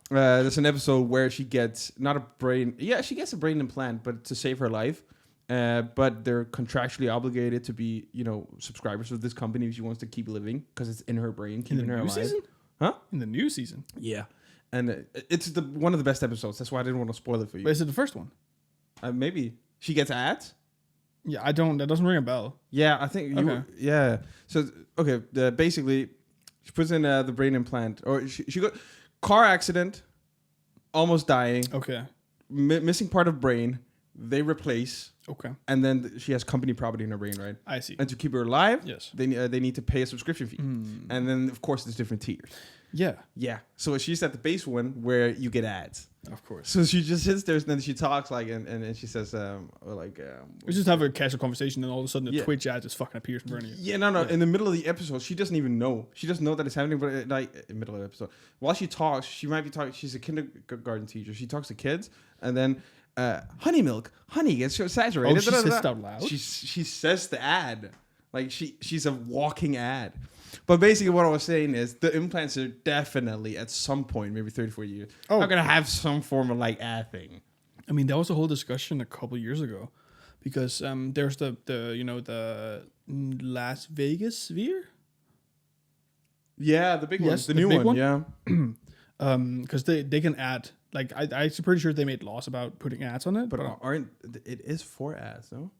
There's an episode where she gets not a brain. Yeah, she gets a brain implant, but to save her life. But they're contractually obligated to be, subscribers of this company if she wants to keep living because it's in her brain, keeping her new alive. season? Huh? In the new season. Yeah, and it's one of the best episodes. That's why I didn't want to spoil it for you. But is it the first one? Maybe she gets ads. Yeah, I don't. That doesn't ring a bell. Yeah, I think. Okay. Yeah. So okay, basically, she puts in the brain implant, or she got car accident, almost dying, Okay. missing part of brain. They replace, Okay. and then she has company property in her brain, right? I see. And to keep her alive, Yes. they need to pay a subscription fee, and then of course there's different tiers. Yeah. Yeah. So she's at the base one where you get ads. Of course. So she just sits there and then she talks and she says We just have a casual conversation, and all of a sudden, the Yeah. Twitch ad just fucking appears in front of you. Yeah, no. In the middle of the episode, she doesn't even know. She doesn't know that it's happening. But in the middle of the episode, while she talks, she might be talking. She's a kindergarten teacher. She talks to kids, and then honey gets saturated. Oh, she says it out loud? She says the ad, like she's a walking ad. But basically, what I was saying is the implants are definitely at some point, maybe 34 years, are gonna have some form of like ad thing. I mean, that was a whole discussion a couple years ago, because there's the Las Vegas sphere. Yeah, the big one, Yes, the the new big one. one? Yeah. Because they can add, like, I'm pretty sure they made laws about putting ads on it, But it is for ads, no?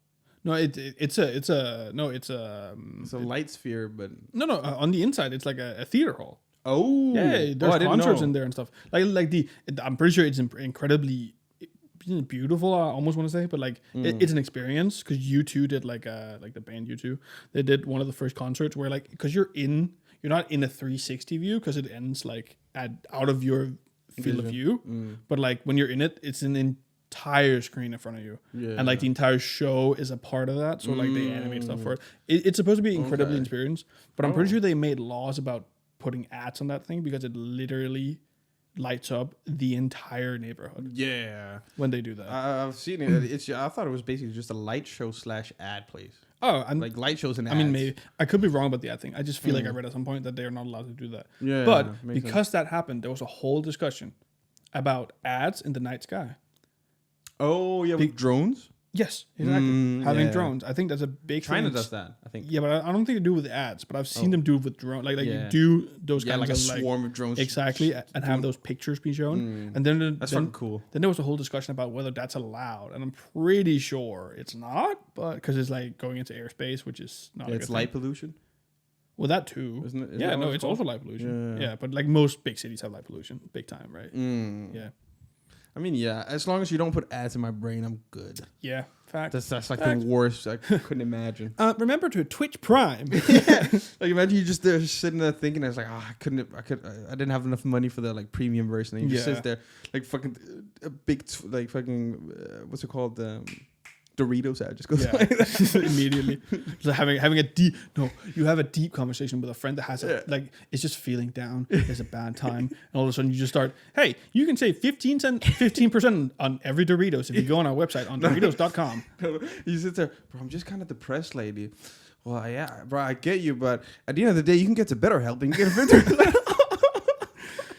no, it's a It's a light sphere, but on the inside it's like a theater hall. oh Yeah, I there's didn't concerts know. in there and stuff. I'm pretty sure it's incredibly beautiful. I almost want to say, but like it's an experience because U2 did like the band U2. They did one of the first concerts where like because you're not in a 360 view because it ends like out of your field of view. But like when you're in it, it's an entire screen in front of you, and like the entire show is a part of that. So like they animate stuff for it. It's supposed to be incredibly experienced, but I'm pretty sure they made laws about putting ads on that thing because it literally lights up the entire neighborhood. Yeah, when they do that, I've seen it. I thought it was basically just a light show / ad place. Oh, and like light shows and ads. I mean, maybe I could be wrong about the ad thing. I just feel like I read at some point that they are not allowed to do that. Yeah, but because that happened, there was a whole discussion about ads in the night sky. Oh yeah, with drones. Yes, exactly. Having drones, I think that's a big thing. China does that, I think. Yeah, but I don't think they do it with ads. But I've seen them do it with drones. Like you do those kinds like of a swarm of drones. Exactly, and have those pictures be shown. And then that's fucking cool. Then there was a whole discussion about whether that's allowed, and I'm pretty sure it's not, but because it's like going into airspace, which is not. It's light pollution. Well, that too. Isn't it? Yeah, no, it's also light pollution. Yeah, but like most big cities have light pollution, big time, right? Yeah. I mean, yeah, as long as you don't put ads in my brain, I'm good. Yeah, fact. That's like the worst. I couldn't imagine. Remember to Twitch Prime. Like imagine you just there sitting there thinking, I was like, I didn't have enough money for the like premium version. And you just sit there like fucking a big like fucking what's it called? Doritos ad just goes immediately. So having a deep you have a deep conversation with a friend that has like it's just feeling down. It's a bad time, and all of a sudden you just start. Hey, you can save 15% on every Doritos if you go on our website on Doritos.com. You sit there, bro. I'm just kind of depressed, lady. Well, yeah, bro, I get you, but at the end of the day, you can get to better help and get a printer.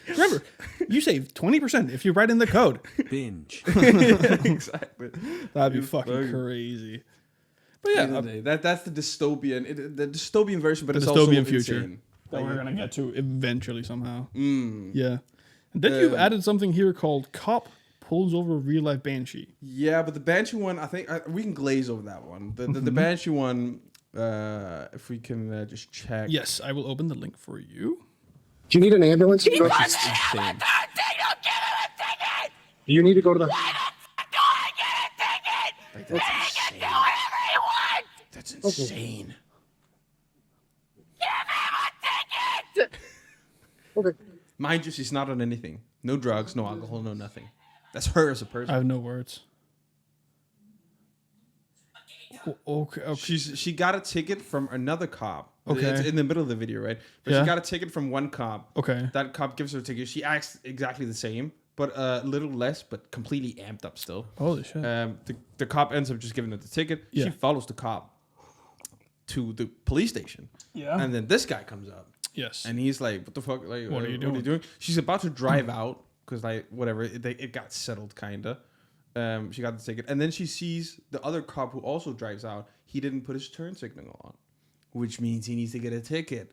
Remember, you save 20% if you write in the code. Binge. Exactly. That'd be fucking crazy. But yeah, that's the dystopian version, but the it's dystopian also future insane. that we're gonna get to eventually somehow. Yeah. And then you've added something here called Cop Pulls Over Real Life Banshee. Yeah, but the Banshee one, I think we can glaze over that one. The Banshee one, if we can just check. Yes, I will open the link for you. Do you need an ambulance? Do you need to go to the... Like, that's insane. That's insane. Okay. Mind you, she's not on anything. No drugs, no alcohol, no nothing. That's her as a person. I have no words. Okay. She got a ticket from another cop. Okay. It's in the middle of the video, right? But she got a ticket from one cop. Okay. That cop gives her a ticket. She acts exactly the same, but a little less, but completely amped up still. Holy shit. The cop ends up just giving her the ticket. Yeah. She follows the cop to the police station. Yeah. And then this guy comes up. Yes. And he's like, what the fuck? Like, What are you doing? She's about to drive out because, like, whatever. It got settled, kind of. She got the ticket. And then she sees the other cop who also drives out. He didn't put his turn signal on, which means he needs to get a ticket.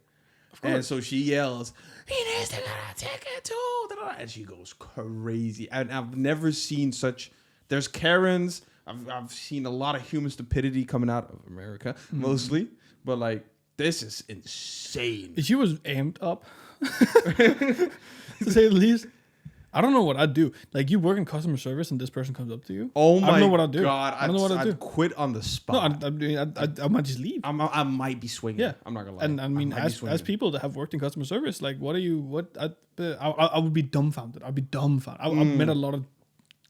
And so she yells, he needs to get a ticket too. And she goes crazy. And I've never seen such... There's Karens. I've seen a lot of human stupidity coming out of America, mostly. But, like, this is insane. She was amped up, to say the least. I don't know what I'd do. Like, you work in customer service and this person comes up to you. Oh my God. I don't know what I'd do. I don't know what I'd do. I'd quit on the spot. No, I might just leave. I might be swinging. Yeah. I'm not going to lie. And I mean, as people that have worked in customer service, like, I would be dumbfounded. I'd be dumbfounded. I've met a lot of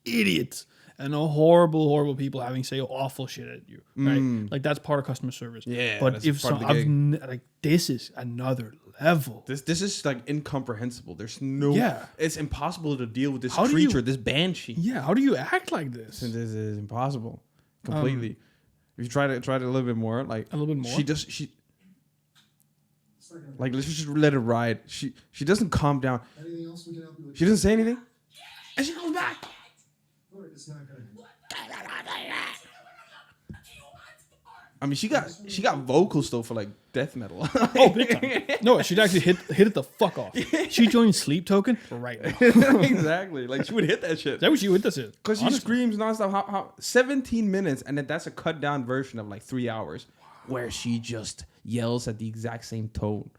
idiots and horrible people having say awful shit at you, right? Like, that's part of customer service. Yeah, but that's if part of the gig. like, this is another level. This is like incomprehensible. There's no... Yeah. It's impossible to deal with this How do creature, you- this banshee. Yeah, how do you act like this? This is impossible. Completely. If you try it a little bit more, like... A little bit more? Like, let's just let it ride. She doesn't calm down. Anything else we can help you with? She doesn't say anything. And she goes back. It's not gonna... I mean, she got vocals though for like death metal. Oh, big time. No, she'd actually hit it the fuck off. She joined Sleep Token right now. Exactly. Like, she would hit that shit. That was you with this is. Because she screams nonstop. How 17 minutes, and then that's a cut down version of like 3 hours, where she just yells at the exact same tone.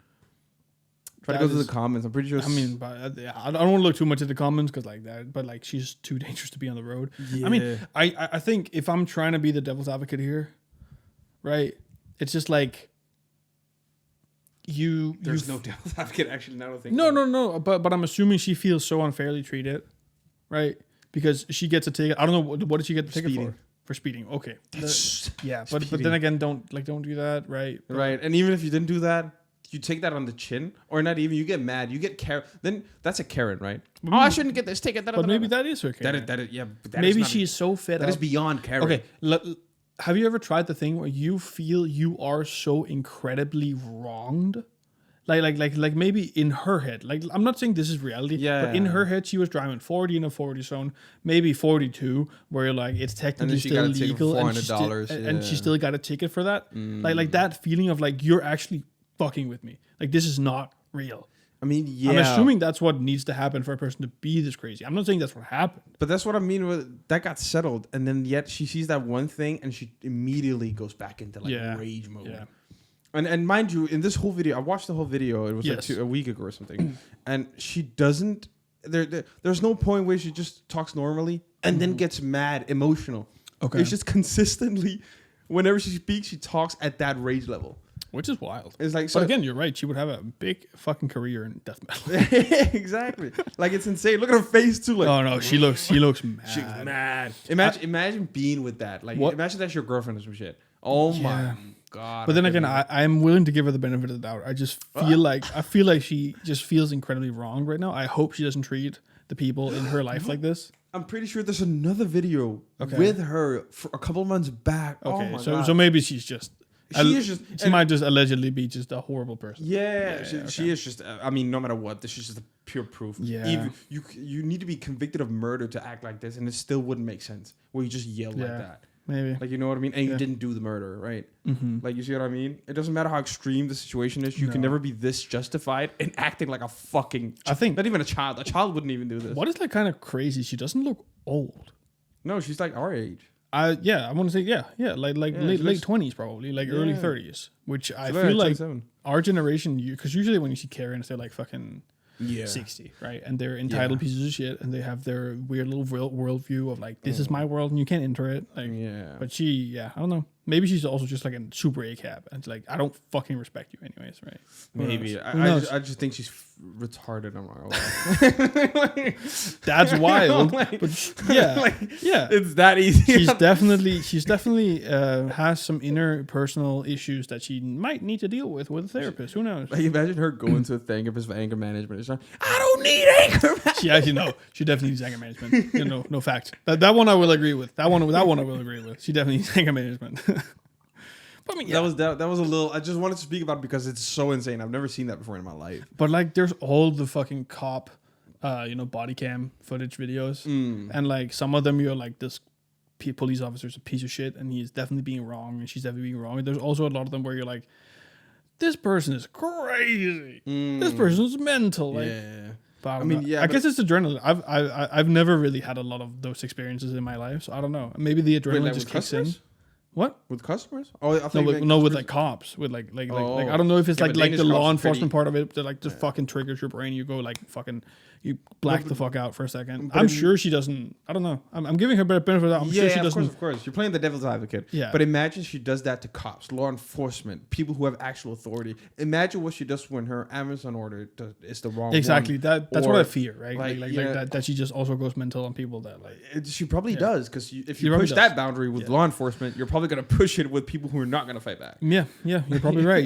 Try to go to the comments. I'm pretty sure. I mean, but I don't want to look too much at the comments because like that, but like she's too dangerous to be on the road. Yeah. I mean, I think if I'm trying to be the devil's advocate here, right? It's just like There's no devil's advocate actually. Now I think. No. But I'm assuming she feels so unfairly treated, right? Because she gets a ticket. I don't know what did she get the ticket Speeding. for speeding. Okay. Yeah, but Speeding. then again, don't do that, right? Right, and even if you didn't do that, you take that on the chin, or not even. You get mad. You get Karen. Then that's a Karen, right? Oh, I shouldn't get this ticket. But maybe that is her Karen. That is, yeah. But that Maybe is not she's so fed That up. is beyond Karen. Okay, have you ever tried the thing where you feel you are so incredibly wronged? Like maybe in her head. Like, I'm not saying this is reality, but in her head, she was driving 40 in a 40 zone, maybe 42, where like it's technically still legal, and she still got a ticket for that. Like that feeling of like you're actually fucking with me. Like this is not real. I mean, yeah. I'm assuming that's what needs to happen for a person to be this crazy. I'm not saying that's what happened. But that's what I mean with that got settled, and then yet she sees that one thing, and she immediately goes back into like rage mode. Yeah. And mind you, in this whole video, I watched the whole video. It was like a week ago or something, and she doesn't. There's no point where she just talks normally and then gets mad, emotional. Okay, it's just consistently, whenever she speaks, she talks at that rage level. Which is wild. It's like, but again, you're right. She would have a big fucking career in death metal. Exactly. Like it's insane. Look at her face too. Like, oh no, she looks mad. She's mad. Imagine being with that. Like, imagine that's your girlfriend or some shit. Oh my god. But then again, I'm willing to give her the benefit of the doubt. I just feel like she just feels incredibly wrong right now. I hope she doesn't treat the people in her life like this. I'm pretty sure there's another video with her for a couple months back. Okay, oh my god. So maybe she's just. She might just allegedly be just a horrible person. Yeah, she is just. I mean, no matter what, this is just a pure proof. Yeah, even you need to be convicted of murder to act like this, and it still wouldn't make sense where you just yell like that. Maybe, like, you know what I mean, and you didn't do the murder, right? Mm-hmm. Like, you see what I mean? It doesn't matter how extreme the situation is. You can never be this justified in acting like a fucking. I think not even a child. A child wouldn't even do this. What is like kind of crazy? She doesn't look old. No, she's like our age. I want to say like late 20s probably, like early 30s, which I feel like 27. Our generation, because usually when you see Karens, they're like fucking 60, right? And they're entitled pieces of shit, and they have their weird little world view of like, this is my world and you can't enter it. Like, but she, I don't know. Maybe she's also just like a super ACAB, and it's like, I don't fucking respect you anyways, right? Maybe. I just think she's retarded. I'm not. That's wild. But it's that easy. She's definitely has some inner personal issues that she might need to deal with a therapist. Who knows? Like, imagine her going to a therapist for anger management. It's like, I don't need anger management. She actually she definitely needs anger management. No fact. That one I will agree with. That one I will agree with. She definitely needs anger management. But I mean, that was a little. I just wanted to speak about it because it's so insane. I've never seen that before in my life. But like, there's all the fucking cop, body cam footage videos, and like some of them you're like, this police officer's a piece of shit, and he's definitely being wrong, and she's definitely being wrong. And there's also a lot of them where you're like, this person is crazy. This person's mental. Like, but I guess it's adrenaline. I've never really had a lot of those experiences in my life, so I don't know. Maybe the adrenaline just kicks in. What? With customers? Oh, I think with like cops. With like I don't know if it's like the law enforcement part of it that like just fucking triggers your brain. You go like fucking, you black the fuck out for a second. I'm sure she doesn't. I don't know. I'm giving her benefit of the doubt. I'm sure she doesn't. Of course. You're playing the devil's advocate. Yeah. But imagine she does that to cops, law enforcement, people who have actual authority. Imagine what she does when her Amazon order is the wrong one. Exactly. That's what I fear, right? Like that she just also goes mental on people that like. She probably does, because if you push that boundary with law enforcement, you're probably going to push it with people who are not going to fight back. Yeah, you're probably right.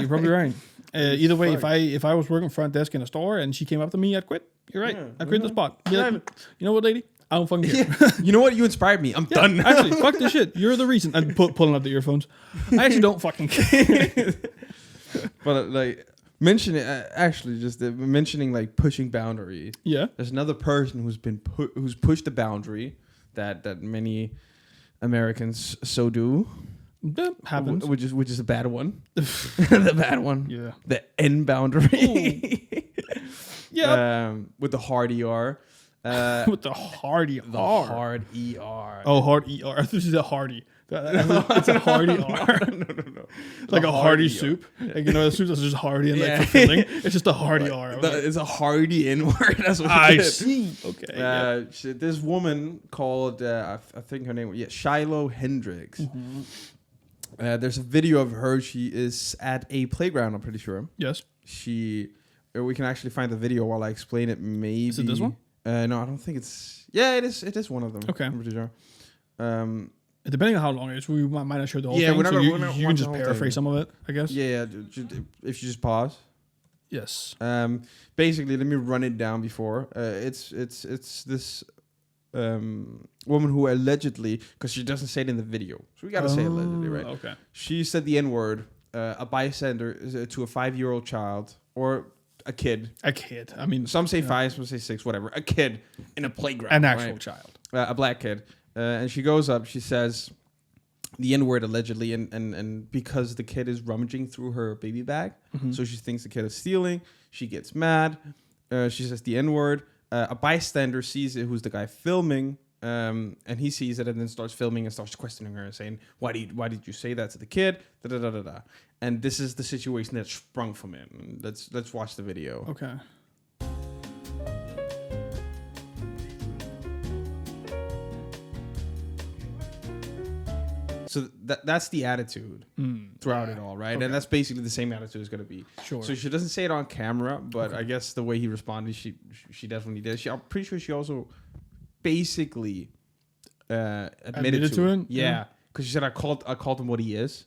Either way, if I was working front desk in a store and she came up to me, I'd quit. You're right. I'd quit the spot. Like, you know what, lady? I don't fucking care. You know what? You inspired me. I'm done now. Actually, fuck this shit. You're the reason. I'm pulling up the earphones. I actually don't fucking care. But like mentioning, mentioning like pushing boundaries. Yeah. There's another person who's pushed the boundary that many Americans so do. That happens. Which is a bad one. The bad one. Yeah. The N boundary. Yeah. With the hard ER. With the hard ER. The hard ER. Oh, hard ER. I thought this is a hardy. It's a hardy ER. No. Like a hearty soup. Like, the soup that's just hearty and like fulfilling. It's just a hardy ER. It's a hardy N word. That's what I see. Okay. This woman called, I think her name was Shiloh Hendricks. Mm-hmm. There's a video of her. She is at a playground, I'm pretty sure. Yes. We can actually find the video while I explain it, maybe. Is it this one? No, I don't think it's... Yeah, it is. It is one of them. Okay. I'm pretty sure. Depending on how long it is, we might not show the whole Yeah, thing. we're not so gonna- you, we're not you can watch just the whole paraphrase thing. some of it, I guess. Yeah, if you just pause. Yes. Basically, let me run it down before. It's this woman who allegedly, because she doesn't say it in the video, so we gotta say allegedly, right? Okay. She said the N-word, a bystander to a 5-year-old child or a kid. A kid. I mean, Some say 5, some say 6, whatever. A kid in a playground. an actual right? child. A black kid. And she goes up, she says the N-word allegedly, and because the kid is rummaging through her baby bag, so she thinks the kid is stealing, she gets mad. She says the N-word. A bystander sees it, who's the guy filming, and he sees it and then starts filming and starts questioning her and saying, why did you say that to the kid? Da, da, da, da, da. And this is the situation that sprung from it. Let's watch the video. Okay. So that's the attitude throughout it all, right? Okay. And that's basically the same attitude is going to be. Sure. So she doesn't say it on camera, but I guess the way he responded, she definitely did. I'm pretty sure she also basically admitted to it. Yeah, because she said I called him what he is,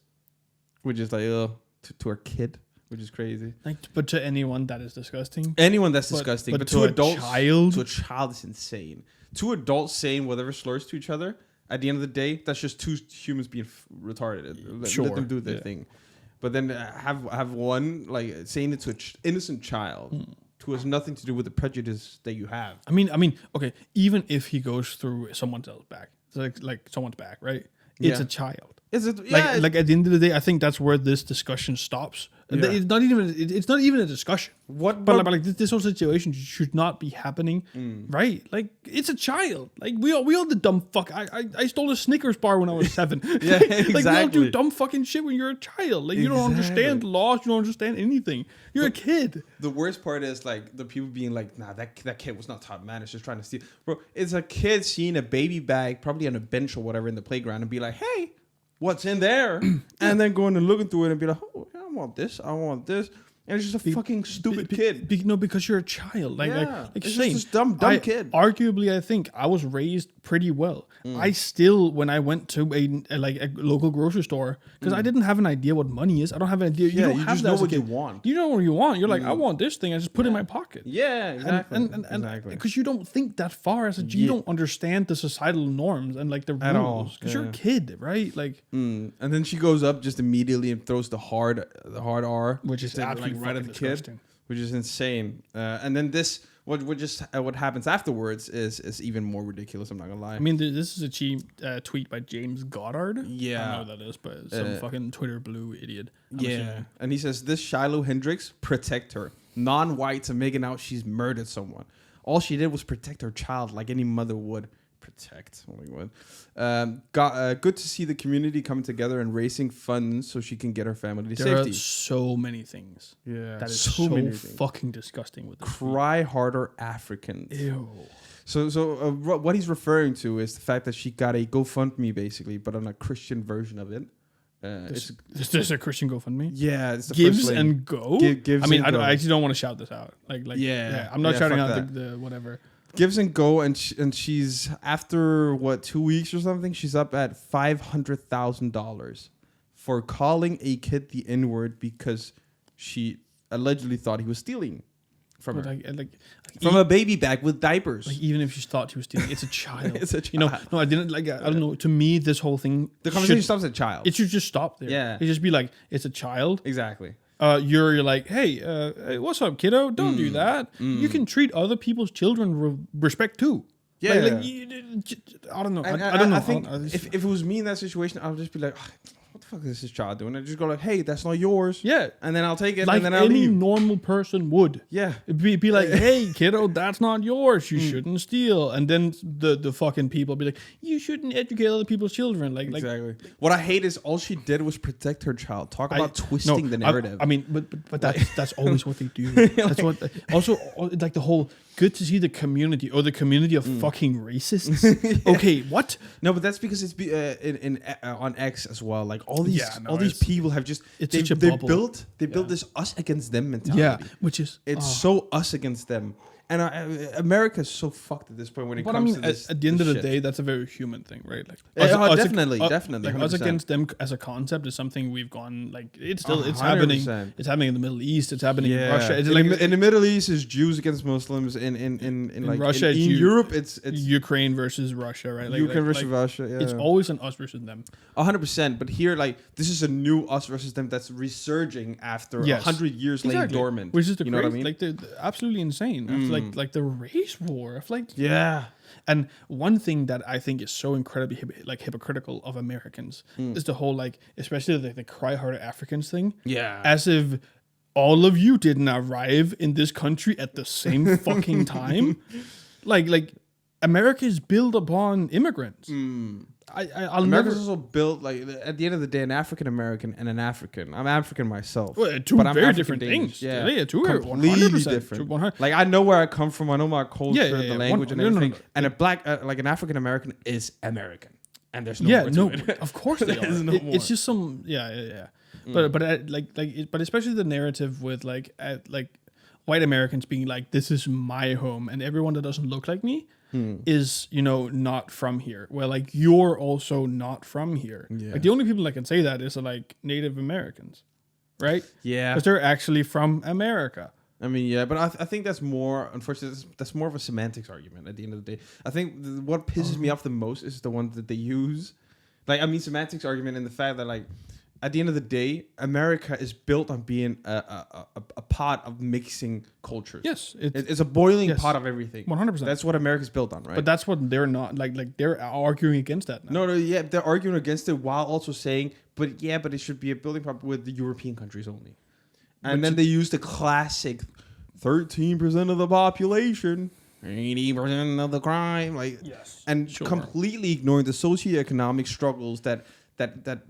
which is like to her kid, which is crazy. Like, but to anyone that is disgusting. Anyone that's disgusting, but to a adults, child, to a child is insane. Two adults saying whatever slurs to each other. At the end of the day, that's just two humans being retarded. Let them do their thing. But then have one like saying it to an innocent child who has nothing to do with the prejudice that you have. I mean, okay. Even if he goes through someone else's back, like someone's back, right? It's a child. Is it? Yeah, like at the end of the day, I think that's where this discussion stops. Yeah. It's not even a discussion. But like this whole situation should not be happening, right? Like it's a child. Like we all did dumb fuck. I stole a Snickers bar when I was 7. Yeah, exactly. Like we all do dumb fucking shit when you're a child. Like you don't understand laws. You don't understand anything. You're a kid. The worst part is like the people being like, nah, that kid was not taught manners, just trying to steal. Bro, it's a kid seeing a baby bag, probably on a bench or whatever in the playground, and be like, hey, what's in there? And then going and looking through it and be like, oh, I want this. And it's just a fucking stupid kid. Because you're a child. Like It's just saying, this dumb kid. Arguably, I think I was raised pretty well. I still, when I went to a local grocery store, because I didn't have an idea what money is. I don't have an idea. You don't you have just that know as a what kid. you want. You know what you want. You're like, I want this thing. I just put it in my pocket. Yeah, exactly. And exactly. because you don't think that far as a you don't understand the societal norms and like the At all, rules. Because you're a kid, right? Like, And then she goes up just immediately and throws the hard R, which is absolutely right at the kid, disgusting. which is insane. And then what happens afterwards is even more ridiculous. I'm not gonna lie. I mean, this is a cheap tweet by James Goddard. Yeah. I don't know who that is, but some fucking Twitter blue idiot. I'm yeah, assuming. and he says this Shiloh Hendricks protect her. Non-whites are making out she's murdered someone. All she did was protect her child, like any mother would. Protect. Oh my God. Good to see the community coming together and raising funds so she can get her family to There safety. are so many things. Yeah, That is so so many things. fucking disgusting with this. Cry harder, Africans. Ew. So what he's referring to is the fact that she got a GoFundMe basically, but on a Christian version of it. Is this a Christian GoFundMe? Yeah, it's the Gives first link. and go. Gives I mean, and go. I actually don't want to shout this out. Like Yeah. I'm not Yeah, shouting fuck out that. the whatever. Gives and go, and she's after 2 weeks or something. She's up at $500,000 for calling a kid the N-word because she allegedly thought he was stealing from her. From a baby bag with diapers. Like even if she thought she was stealing, it's a child. It's a You know, no, I didn't like. I don't know. To me, this whole thing, The conversation stops at child. It should just stop there. Yeah. It just be like, it's a child. Exactly. You're like, hey, what's up, kiddo? Don't do that. You can treat other people's children with respect too. Yeah. I don't know. And I don't know. I think if it was me in that situation, I would just be like, what the fuck is this child doing? I'd just go like, hey, that's not yours. Yeah. And then I'll take it Like and then I'll any leave. normal person would. Yeah. It'd be like, hey, kiddo, that's not yours. You shouldn't steal. And then the fucking people be like, you shouldn't educate other people's children. Like Exactly. What I hate is all she did was protect her child. Talk about twisting the narrative. I mean, but that's always what they do. That's what. Also, like the whole good to see the community the community of fucking racists. Okay, what? No, but that's because it's on X as well. Like all these people have just such a they bubble. built this us against them mentality. Yeah, which is it's so us against them. And America's so fucked at this point when it comes to this. At the end of the shit. day, that's a very human thing, right? Like, definitely. Like 100%. us against them as a concept is something we've gone like it's happening. 100%. It's happening in the Middle East. It's happening in Russia. It's in the Middle East, is Jews against Muslims. In like Russia, in Europe, it's Ukraine versus Russia, right? Like, Ukraine versus Russia. Yeah. It's always an us versus them. 100%. But here, like this is a new us versus them that's resurging after 100 years laying dormant. Which is the you know what I mean? like the absolutely insane. It's like the race war of like And one thing that I think is so incredibly hypocritical of Americans is the whole like, especially the cry harder Africans thing. Yeah, as if all of you didn't arrive in this country at the same fucking time. Like America is built upon immigrants. America's also built like at the end of the day, an African American and an African. I'm African myself. Well, two but I'm very African different Danish. things. Yeah, two are completely 100%, different. 100%. Like I know where I come from. I know my culture, the language, and everything. No. And a black, like an African American, is American, and there's of course they are. It's just some but especially the narrative with like white Americans being like, this is my home, and everyone that doesn't look like me is, not from here. Well, like, you're also not from here. Yeah. Like, the only people that can say that is like Native Americans, right? Yeah, because they're actually from America. I mean, yeah, but I think that's more, unfortunately, that's more of a semantics argument at the end of the day. I think what pisses me off the most is the one that they use. Like, I mean, semantics argument in the fact that, like, at the end of the day, America is built on being a pot of mixing cultures. Yes. It's a boiling pot of everything. 100%. That's what America's built on, right? But that's what they're not, like they're arguing against that now. No, yeah, they're arguing against it while also saying, but it should be a building pot with the European countries only. And then they use the classic 13% of the population, 80% of the crime, completely ignoring the socioeconomic struggles that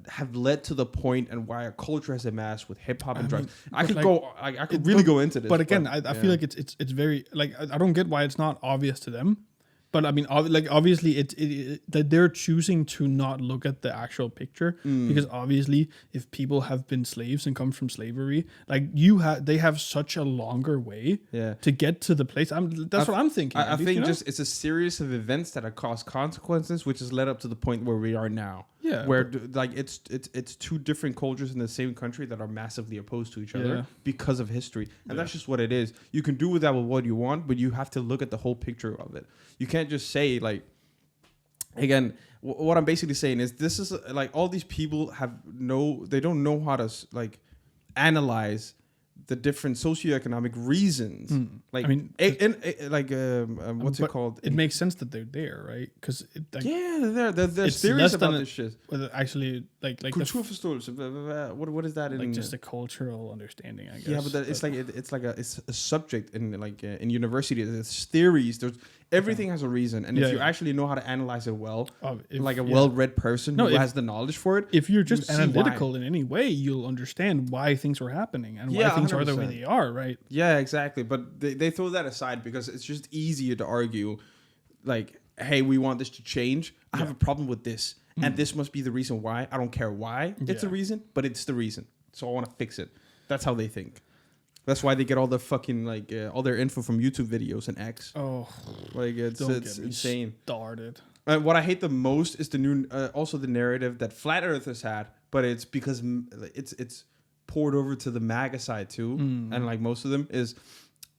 have led to the point and why a culture has amassed with hip hop and drugs. I could really go into this. But again, I feel like it's very like I don't get why it's not obvious to them. But I mean, obviously, that they're choosing to not look at the actual picture because obviously, if people have been slaves and come from slavery, like they have such a longer way to get to the place. That's what I'm thinking. I think just it's a series of events that have caused consequences, which has led up to the point where we are now. Yeah, where it's two different cultures in the same country that are massively opposed to each other because of history, and that's just what it is. You can do with that with what you want, but you have to look at the whole picture of it. You can't just say like, again, what I'm basically saying is this is like all these people they don't know how to like analyze the different socioeconomic reasons. Like, I mean, what's it called? It makes sense that they're there, right? Because there's theories about this shit. Actually, like Kulturforståelse. What is that? Like just a cultural understanding, I guess. Yeah, but it's a subject in university. There's theories. Everything has a reason, and if you actually know how to analyze it well, well-read person who has the knowledge for it, if you're just analytical in any way, you'll understand why things are happening and why things 100%. Are the way they are, right? Yeah, exactly. But they throw that aside because it's just easier to argue, like, hey, we want this to change. I have a problem with this, and this must be the reason why. I don't care why it's the reason, but it's the reason. So I want to fix it. That's how they think. That's why they get all the fucking all their info from YouTube videos and X. Oh, like it's insane. Started. What I hate the most is the new, also the narrative that flat earthers had, but it's because it's poured over to the MAGA side too, and like most of them is,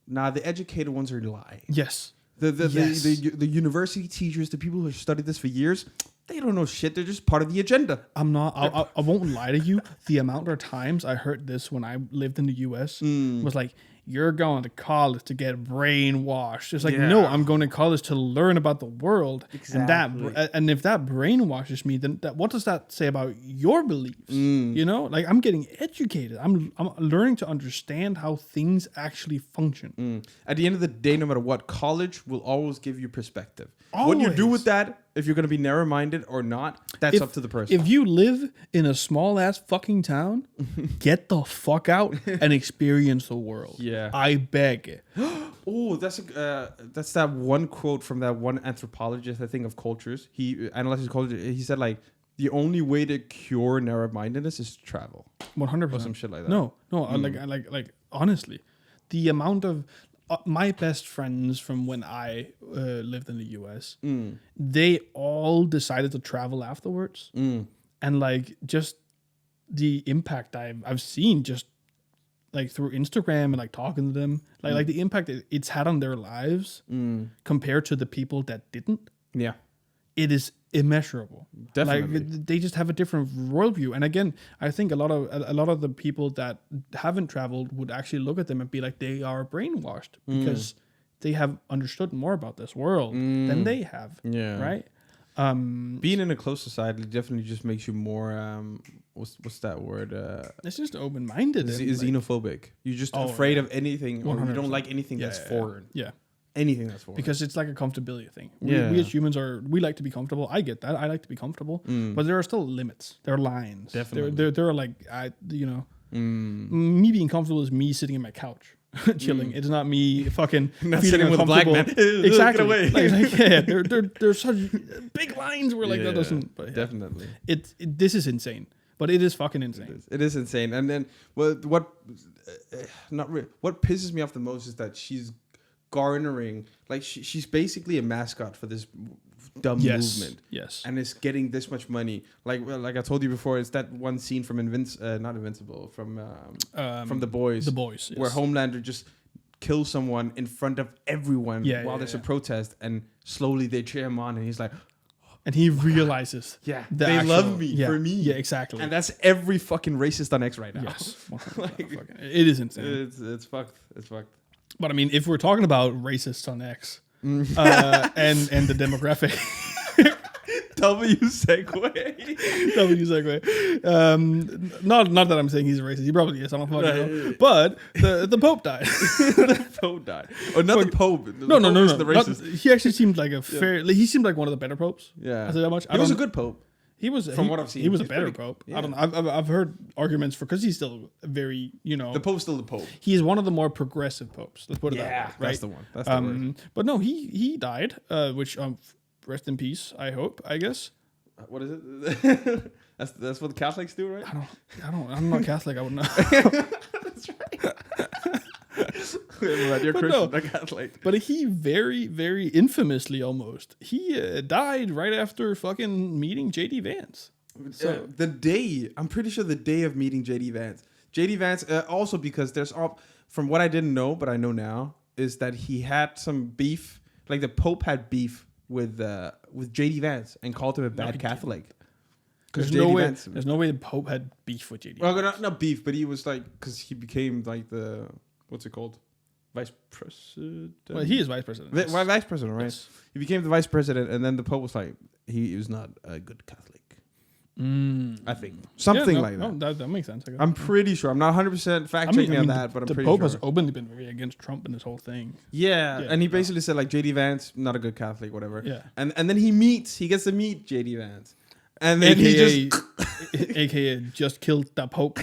the educated ones are lying. Yes. The university teachers, the people who have studied this for years, they don't know shit. They're just part of the agenda. I won't lie to you. The amount of times I heard this when I lived in the US was like, you're going to college to get brainwashed. It's like, no, I'm going to college to learn about the world. Exactly. And if that brainwashes me, then what does that say about your beliefs? You know, like I'm getting educated. I'm learning to understand how things actually function. At the end of the day, no matter what, college will always give you perspective. Always. What you do with that, if you're going to be narrow-minded or not, that's up to the person. If you live in a small-ass fucking town, get the fuck out and experience the world. Yeah. I beg. Oh, that's that one quote from that one anthropologist, I think, of cultures. He analyzes culture. He said, like, the only way to cure narrow-mindedness is to travel. 100%. Or some shit like that. No, like honestly, the amount of my best friends from when I lived in the US, they all decided to travel afterwards, and like just the impact I've seen just like through Instagram and like talking to them, like the impact it's had on their lives compared to the people that didn't. Yeah. It is immeasurable. Definitely. Like they just have a different worldview. And again, I think a lot of the people that haven't traveled would actually look at them and be like, they are brainwashed because they have understood more about this world than they have. Yeah. Right. Being in a close society definitely just makes you more what's that word? It's just open-minded. Xenophobic. You're just afraid of anything, or you don't like anything that's foreign. Yeah. Anything that's foreign. Because it's like a comfortability thing. We as humans we like to be comfortable. I get that. I like to be comfortable. But there are still limits. There are lines. Definitely. There are like, me being comfortable is me sitting in my couch. Chilling. It's not me fucking sitting with a black man. Exactly. Get away. There's such big lines where like that doesn't. But definitely. This is insane, but it is fucking insane. It is insane. And then what pisses me off the most is that she's garnering, like she's basically a mascot for this dumb movement. Yes. And it's getting this much money. Like I told you before, it's that one scene from not Invincible, from The Boys. The Boys, yes. Where Homelander just kills someone in front of everyone while there's a protest, and slowly they cheer him on, and he's like, and he realizes, they love me for me. Yeah, exactly. And that's every fucking racist on X right now. Yes. It is insane. It's fucked. It's fucked. But I mean, if we're talking about racists on X and the demographic, W segue. Not that I'm saying he's a racist. He probably is. I don't fucking know. But the Pope died. The Pope died. Oh, not the Pope. No. The racist. He actually seemed like a fair. Like, he seemed like one of the better popes. Yeah. I say that much. He was a good Pope. He was, from what I've seen, he was a better pope. Yeah. I don't know. I've heard arguments for, because he's still very, the Pope's still the Pope. He's one of the more progressive popes. Let's put it that way. Right? That's the one. That's the word. But no, he died. Which rest in peace. I hope. I guess. What is it? that's what the Catholics do, right? I'm not Catholic. I would know. That's right. You're Christian, not Catholic. But he very, very infamously almost, he died right after fucking meeting JD Vance. So I'm pretty sure the day of meeting JD Vance. JD Vance, also because from what I didn't know, but I know now, is that he had some beef, like the Pope had beef with JD Vance and called him a bad Catholic. There's no way the Pope had beef with JD. Well, not beef, but he was like, because he became like the, what's it called? Vice president. Well, he is vice president. Vice president, right? Yes. He became the vice president, and then the Pope was like, he was not a good Catholic. I think something like that. No, that makes sense. I guess. I'm pretty sure. I'm not 100% fact checking on that, but I'm pretty sure. The Pope has openly been very against Trump and this whole thing. Yeah, and he basically said like JD Vance, not a good Catholic, whatever. Yeah, and then he gets to meet JD Vance, and then AKA just killed the Pope.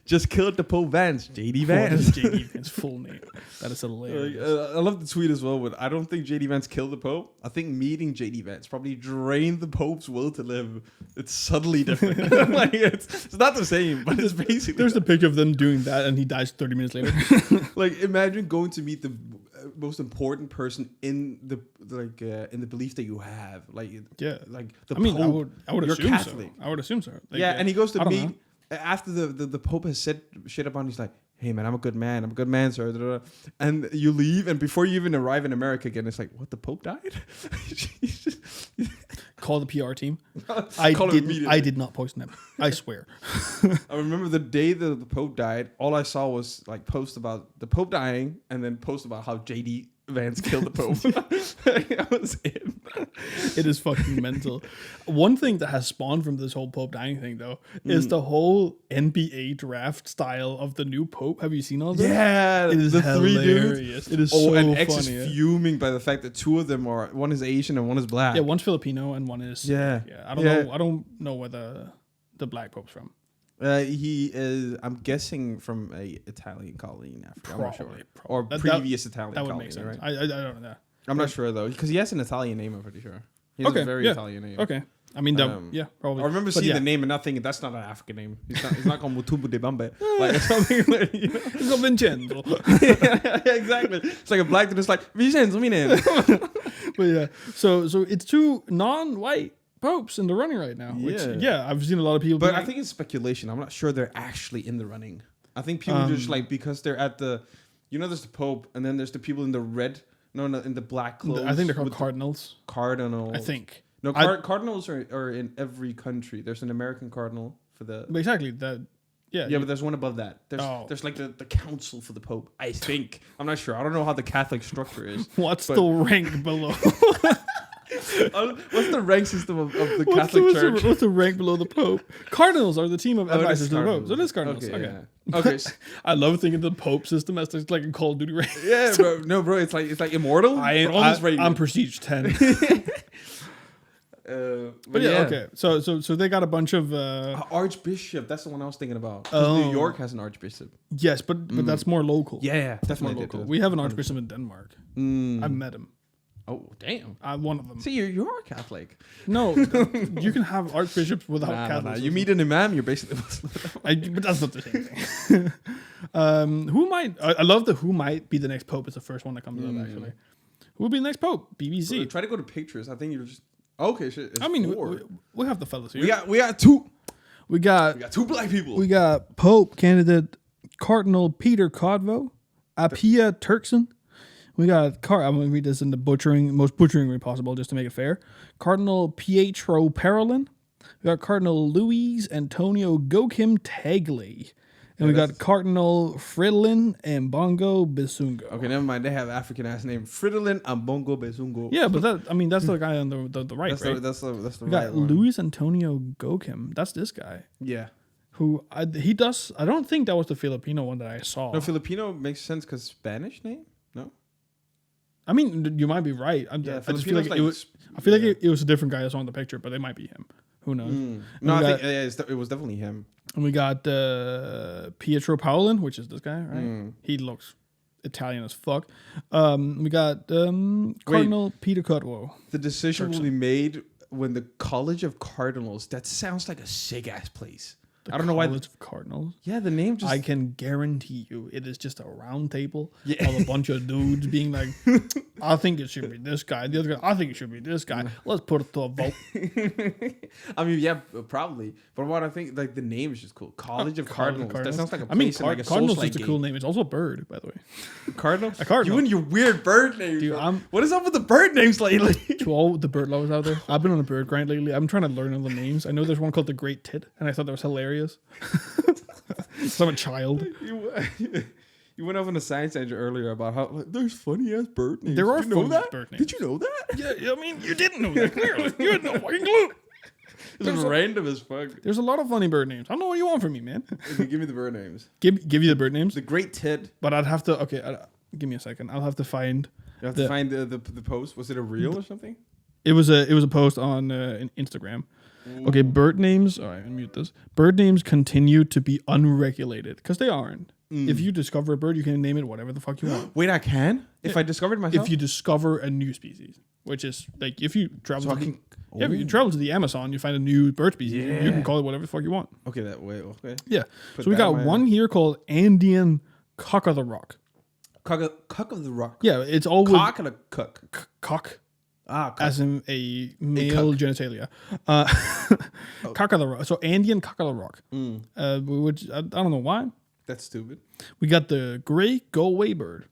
Just killed the Pope Vance, JD Vance. JD Vance full name. That is hilarious. I love the tweet as well, but I don't think JD Vance killed the Pope. I think meeting JD Vance probably drained the Pope's will to live. It's subtly different. Like it's not the same, but it's basically. There's the picture of them doing that, and he dies 30 minutes later. Like imagine going to meet the most important person in the belief that you have. Like like the Pope. I would assume Catholic. so. I would assume so. Like, and he goes to meet. After the Pope has said shit about him, he's like, hey man, I'm a good man, sir. And you leave, and before you even arrive in America again, it's like, what, the Pope died? Call the PR team. I did not poison him. I swear. I remember the day that the Pope died, all I saw was like post about the Pope dying, and then post about how JD Vance killed the Pope. That was it. It is fucking mental. One thing that has spawned from this whole Pope dying thing, though, is the whole NBA draft style of the new Pope. Have you seen all this? Yeah, it is the hilarious. 3 dudes. It is so and funny. X is fuming by the fact that 2 of them are, one is Asian and one is black. Yeah, one's Filipino and one is. I don't know where the Black Pope's from. He is, I'm guessing, from a Italian colony in Africa. I'm not sure. Or Probably. previous Italian That would colony, make sense. right? I don't know. I'm not sure though, because he has an Italian name. I'm pretty sure. He has a very Italian name. Okay. I mean, yeah, probably. I remember But seeing the name and not thinking that's not an African name. He's not called Mutumbu de Bambe. Like something. Like, you know? It's called Vincenzo. Yeah, exactly. It's like a black dude. It's like Vincenzo, my name. But yeah, so it's 2 non-white popes in the running right now. Which, I've seen a lot of people. But I think it's speculation. I'm not sure they're actually in the running. I think people just like, because they're at the, there's the Pope, and then there's the people in the red, in the black clothes. I think they're called cardinals. Cardinals. I think. No, cardinals are in every country. There's an American cardinal for the. Exactly that. Yeah. Yeah, but there's one above that. There's like the council for the Pope. I think. I'm not sure. I don't know how the Catholic structure is. What's the rank below? What's the rank system of the Catholic Church? What's the rank below the Pope? Cardinals are the team of advisors to the Pope. So it is cardinals. Okay. Okay. Yeah. I love thinking the Pope system as like a Call of Duty rank. Yeah, bro. No, bro. It's like immortal. I'm prestige 10. But yeah, okay. So they got a bunch of archbishop. That's the one I was thinking about. 'Cause New York has an archbishop. Yes, but that's more local. Yeah, That's more local. We have an archbishop in Denmark. I met him. Oh, damn. I'm one of them. See, you are Catholic. No, you can have archbishops without Catholics. You meet an imam, you're basically Muslim. But that's not the same thing. Who might? I love the who might be the next pope. It's the first one that comes up actually. Who will be the next pope? BBC. Try to go to pictures. I think you're just okay. Shit. I mean, we have the fellas here. We got two. We got 2 black people. We got Pope candidate Cardinal Peter Codvo, Apia Turkson. We got I'm going to read this in the most butchering way possible just to make it fair. Cardinal Pietro Parolin. We got Cardinal Luis Antonio Gokim Tagley. And we got Cardinal Fridolin and Bongo Besungo. Okay, never mind. They have African ass name Fridolin and Bongo Besungo. Yeah, but that's the guy on the right, right? That's the we right got one. Luis Antonio Gokim. That's this guy. Yeah. Who he does. I don't think that was the Filipino one that I saw. No, Filipino makes sense because Spanish name. No. I mean, you might be right. I just feel like it was a different guy that's on the picture, but it might be him. Who knows? No, I think it was definitely him. And we got Pietro Paolin, which is this guy, right? He looks Italian as fuck. We got Cardinal Peter Cudwo. The decision will be made when the College of Cardinals. That sounds like a sick ass place. I don't know why. College of Cardinals. Yeah, the name just. I can guarantee you, it is just a round table of a bunch of dudes being like, "I think it should be this guy." The other guy, "I think it should be this guy." Let's put it to a vote. I mean, yeah, probably. But what I think, like, the name is just cool. College of Cardinals. That sounds like a place in like a Cardinals Souls-like is a cool name. It's also a bird, by the way. Cardinal. A cardinal. You and your weird bird names. Dude, what is up with the bird names lately? To all the bird lovers out there, I've been on a bird grind lately. I'm trying to learn all the names. I know there's one called the Great Tit, and I thought that was hilarious. So I'm a child. You went off on a science tangent earlier about how there's funny ass bird names. There are Did you know funny that? bird names. Did you know that? Yeah, I mean, you didn't know that clearly. You had no fucking clue. It's random as fuck. There's a lot of funny bird names. I don't know what you want from me, man. Okay, give me the bird names. Give you the bird names. The Great Tit. But I'd have to. Okay, give me a second. I'll have to find. You have to find the post. Was it a reel or something? It was a post on Instagram. Okay, bird names. All right, I'll mute this. Bird names continue to be unregulated because they aren't. If you discover a bird, you can name it whatever the fuck you want. Wait, I can? If I discovered myself? If you discover a new species, which is like if you travel, if you travel to the Amazon, you find a new bird species. Yeah. You can call it whatever the fuck you want. Okay, that way. Okay. Yeah. So we got one here called Andean cock of the rock. Cock of the rock. Yeah, it's always Cock and a cook. Cock. Cock. As in a male genitalia. Cock of the rock. So Andean cock of the rock. Which I don't know why. That's stupid. We got the gray go-away bird.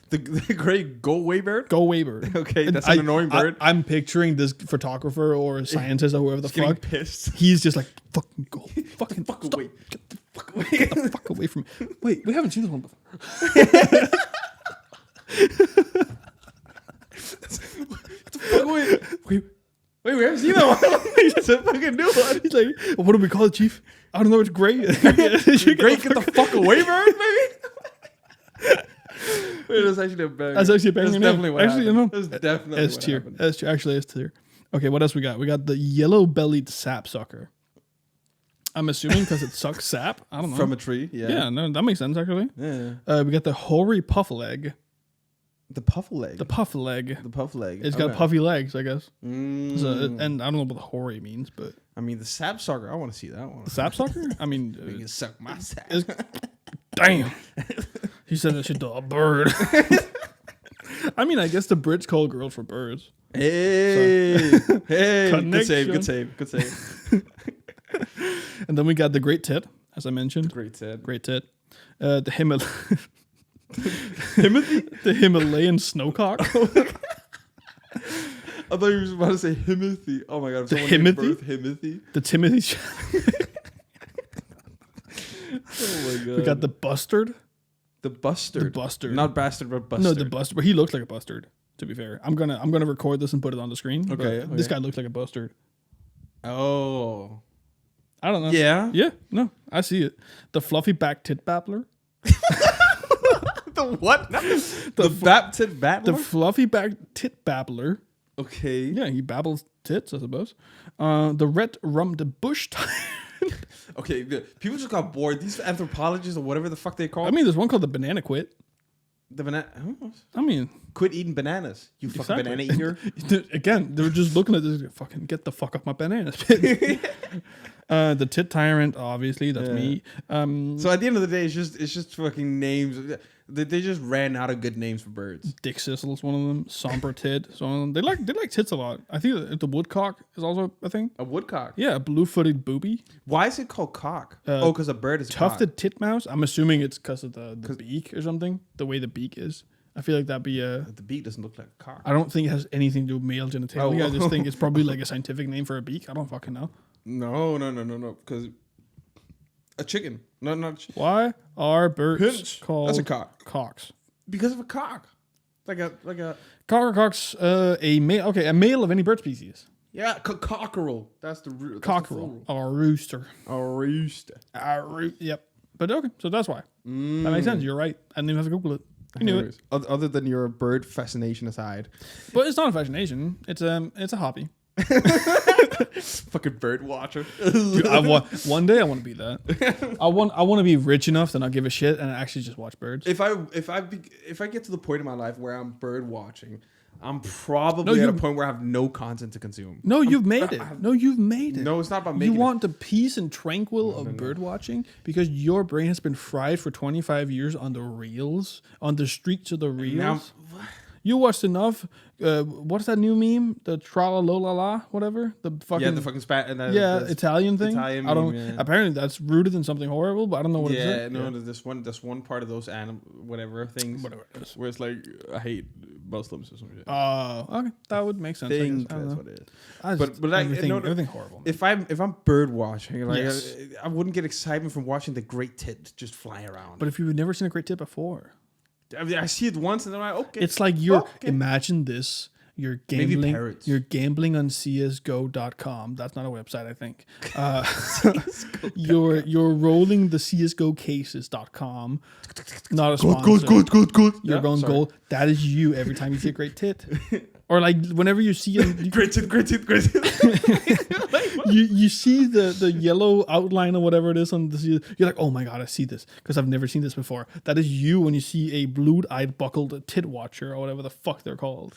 the gray go-away bird? Go-away bird. Okay, that's an annoying bird. I'm picturing this photographer or scientist or whoever the fuck. Pissed. He's just like, fucking go. Fucking fuck stop. away. Get the fuck away. Get the fuck away from me. Wait, we haven't seen this one before. Wait, we haven't seen that one. It's a fucking new one. He's like, what do we call it, Chief? I don't know. It's great. Great, get the fuck away, bird, maybe. Wait, that's actually a banger. That's actually a banger. That's definitely what actually, happened. You know, That's definitely S what tier. happened. S tier. Actually, S tier. Okay, what else we got? We got the yellow-bellied sapsucker. I'm assuming because it sucks sap. I don't know. From a tree. Yeah. Yeah, no, that makes sense actually. Yeah. We got the hoary puffle egg. The puffle leg. The puff leg. The puff leg. It's got puffy legs, I guess. Mm. So, and I don't know what the hoary means, but I mean, the sap sucker. I want to see that one. the sap sucker. I mean, You can suck my sap. damn. He said that shit to a bird. I mean, I guess the Brits call girls for birds. Hey, hey, good save, Connection. good save, good save. And then we got the great tit, as I mentioned. Great set. Great tit. The the Himalayan snowcock. I thought you were about to say Himothy. Oh my god, if The someone named Himothy? birth Himothy. The Timothy. Oh my god. We got the bustard. the bustard. The bustard. Not bastard, but bustard. No, the bustard. But he looks like a bustard. To be fair, I'm gonna record this and put it on the screen. Okay, but This okay. guy looks like a bustard. Oh. I don't know. Yeah. Yeah. No, I see it. The fluffy back tit babbler. The what? The baptid babbler? The fluffy back tit babbler. Okay. Yeah, he babbles tits, I suppose. The red rum the bush tyrant. Okay, people just got bored. These anthropologists or whatever the fuck they call I mean, there's one called the banana quit. the banana. I mean, Quit eating bananas, you fucking exactly. banana eater. Again, they were just looking at this. Fucking get the fuck off my bananas. The tit tyrant, obviously, that's me. So at the end of the day, it's just fucking names. They just ran out of good names for birds. Dick Sissle's one of them. Somber tit is one of them. They like tits a lot. I think the woodcock is also a thing. A woodcock. Yeah, a blue-footed booby. Why is it called cock? Because a bird is Tufted titmouse. I'm assuming it's because of the beak or something. The way the beak is. I feel like that'd be a. cock. The beak doesn't look like a cock. I don't think it has anything to do with male genitalia. Oh. I just think it's probably like a scientific name for a beak. I don't fucking know. No. Because a chicken. No, not Why are birds Hence, called that's a cock. cocks? because of a cock. Like a Cock or cocks, a male. Okay, a male of any bird species. yeah, cockerel. That's the root. Cockerel or a rooster. A rooster. Yep. But okay, so that's why. That makes sense. You're right. I didn't even have to Google it. You knew it. Other than your bird fascination aside, But it's not a fascination. It's a hobby. fucking bird watcher. Dude, one day I want to be that. I want to be rich enough to not give a shit and actually just watch birds. If I get to the point in my life where I'm bird watching, I'm probably at a point where I have no content to consume. No, you've made it. No, you've made it. No, it's not about making You want the peace and tranquil of bird watching because your brain has been fried for 25 years on the reels, on the streets of the reels. Now, You watched enough. What's that new meme? The tra-la-lo-la-la, whatever. The fucking the fucking spat and Italian thing. Italian I don't. meme, yeah. Apparently, that's rooted in something horrible, but I don't know what it yeah, is. no, there's one part of those whatever things, Whatever it is. where it's like I hate Muslims or something. Okay, that would make sense. I Think guess. I don't that's know. what it is. I But just- like everything horrible. If I'm bird watching, like Yes. I wouldn't get excitement from watching the great tit just fly around. But if you've never seen a great tip before, I mean, I see it once and then I'm like, okay. it's like you're Okay. imagine this. You're Maybe gambling. parrots. You're gambling on CS:GO.com. That's not a website, I think. You're rolling the CS:GO cases.com. Not a sponsor. good. You're going gold. That is you every time you see a great tit. Or like whenever you see a, Great tit. you see the yellow outline or whatever it is on the CS, you're like, oh my god, I see this because I've never seen this before. That is you when you see a blue-eyed buckled tit watcher or whatever the fuck they're called.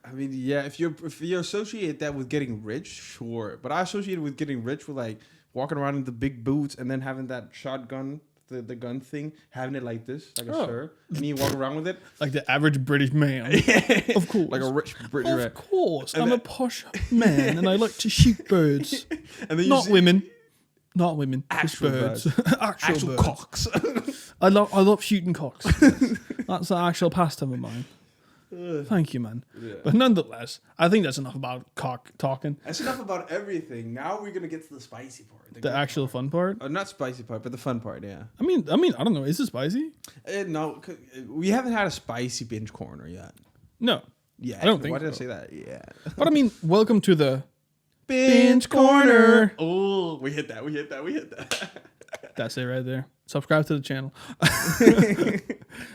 I mean, yeah, if you associate that with getting rich, sure. But I associate it with getting rich with like walking around in the big boots and then having that shotgun, the gun thing, having it like this, like a shirt, and you walk around with it. Like the average British man. Of course. Like a rich British man. Of course. I'm a posh man and I like to shoot birds. And then Not women. Not women. Just Actual birds. Actual birds. cocks. I love shooting cocks. That's an actual pastime of mine. Thank you, man. Yeah. But nonetheless, I think that's enough about cock talking. That's enough about everything. Now we're gonna get to the spicy part. The good actual fun part. part. Not spicy part, but the fun part. Yeah. I mean, I don't know. Is it spicy? No, we haven't had a spicy binge corner yet. No. Yeah. I don't think Why did I so. say that? Yeah. But I mean, welcome to the Binge corner. Oh, we hit that. That's it right there. Subscribe to the channel.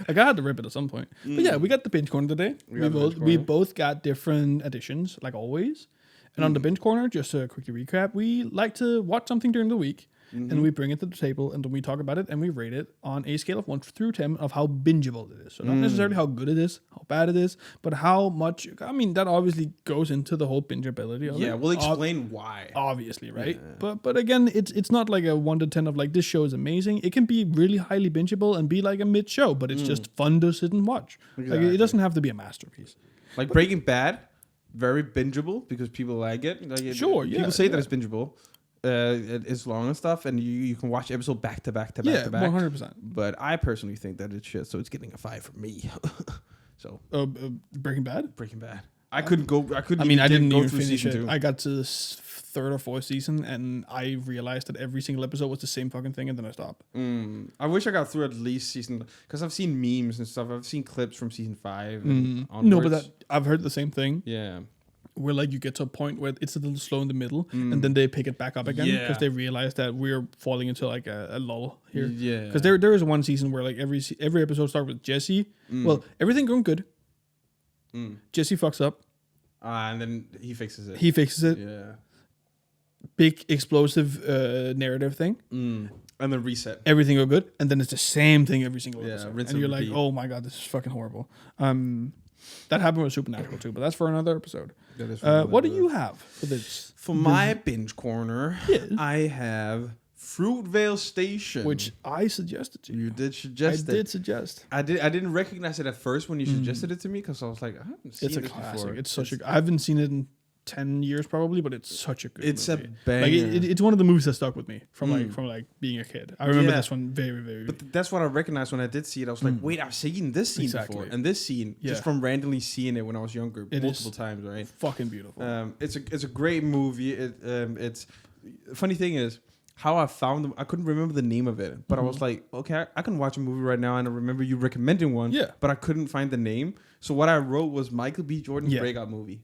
I got to rip it at some point. But yeah, we got the binge corner today. We both got different editions, like always. And on the binge corner, just to quickly recap, we like to watch something during the week and we bring it to the table, and then we talk about it, and we rate it on a scale of 1 through 10 of how bingeable it is. So not necessarily how good it is, how bad it is, but how much. I mean, that obviously goes into the whole bingeability of it. Yeah, we'll explain why. Obviously, right? But again, it's not like a 1 to 10 of like this show is amazing. It can be really highly bingeable and be like a mid show, but it's just fun to sit and watch. Exactly. Like it doesn't have to be a masterpiece. Like Breaking Bad, very bingeable because people like it. Like Sure, yeah, people say that it's bingeable. It's long and stuff, and you can watch episode back to back to back to back. 100%. But I personally think that it's shit, so it's getting a 5 from me. So Breaking Bad. Breaking Bad. I couldn't go. I couldn't. I mean, I didn't go even through finish season it. 2. I got to the 3rd or 4th season, and I realized that every single episode was the same fucking thing, and then I stopped. I wish I got through at least season, because I've seen memes and stuff. I've seen clips from season 5. And No, but onwards. I've heard the same thing. Yeah. Where like you get to a point where it's a little slow in the middle, and then they pick it back up again because they realize that we're falling into like a lull here. Yeah. Because there is one season where like every episode starts with Jesse. Well, everything going good. Jesse fucks up. And then he fixes it. He fixes it. Yeah. Big explosive narrative thing. And then reset. Everything go good, and then it's the same thing every single episode. rinse And and you're like, repeat. oh my god, this is fucking horrible. That happened with Supernatural too, but that's for another episode. That is for What do another- you have for this? For my binge corner, I have Fruitvale Station, Which I suggested to you. you did suggest. I did suggest. I didn't recognize it at first when you suggested it to me because I was like, I haven't seen It's a this classic. before. It's such a. I haven't seen it in 10 years probably, but it's such a good. It's movie. a banger. Like it's one of the movies that stuck with me from like being a kid. I remember Yeah. this one very very. But that's what I recognized when I did see it. I was like, wait, I've seen this scene Exactly. before, and this scene just Yeah. from randomly seeing it when I was younger It multiple is times, right? fucking beautiful. It's a great movie. It's funny thing is how I found them. I couldn't remember the name of it, but I was like, okay, I can watch a movie right now, and I remember you recommending one. Yeah. But I couldn't find the name, so what I wrote was Michael B. Jordan's Yeah. breakout movie.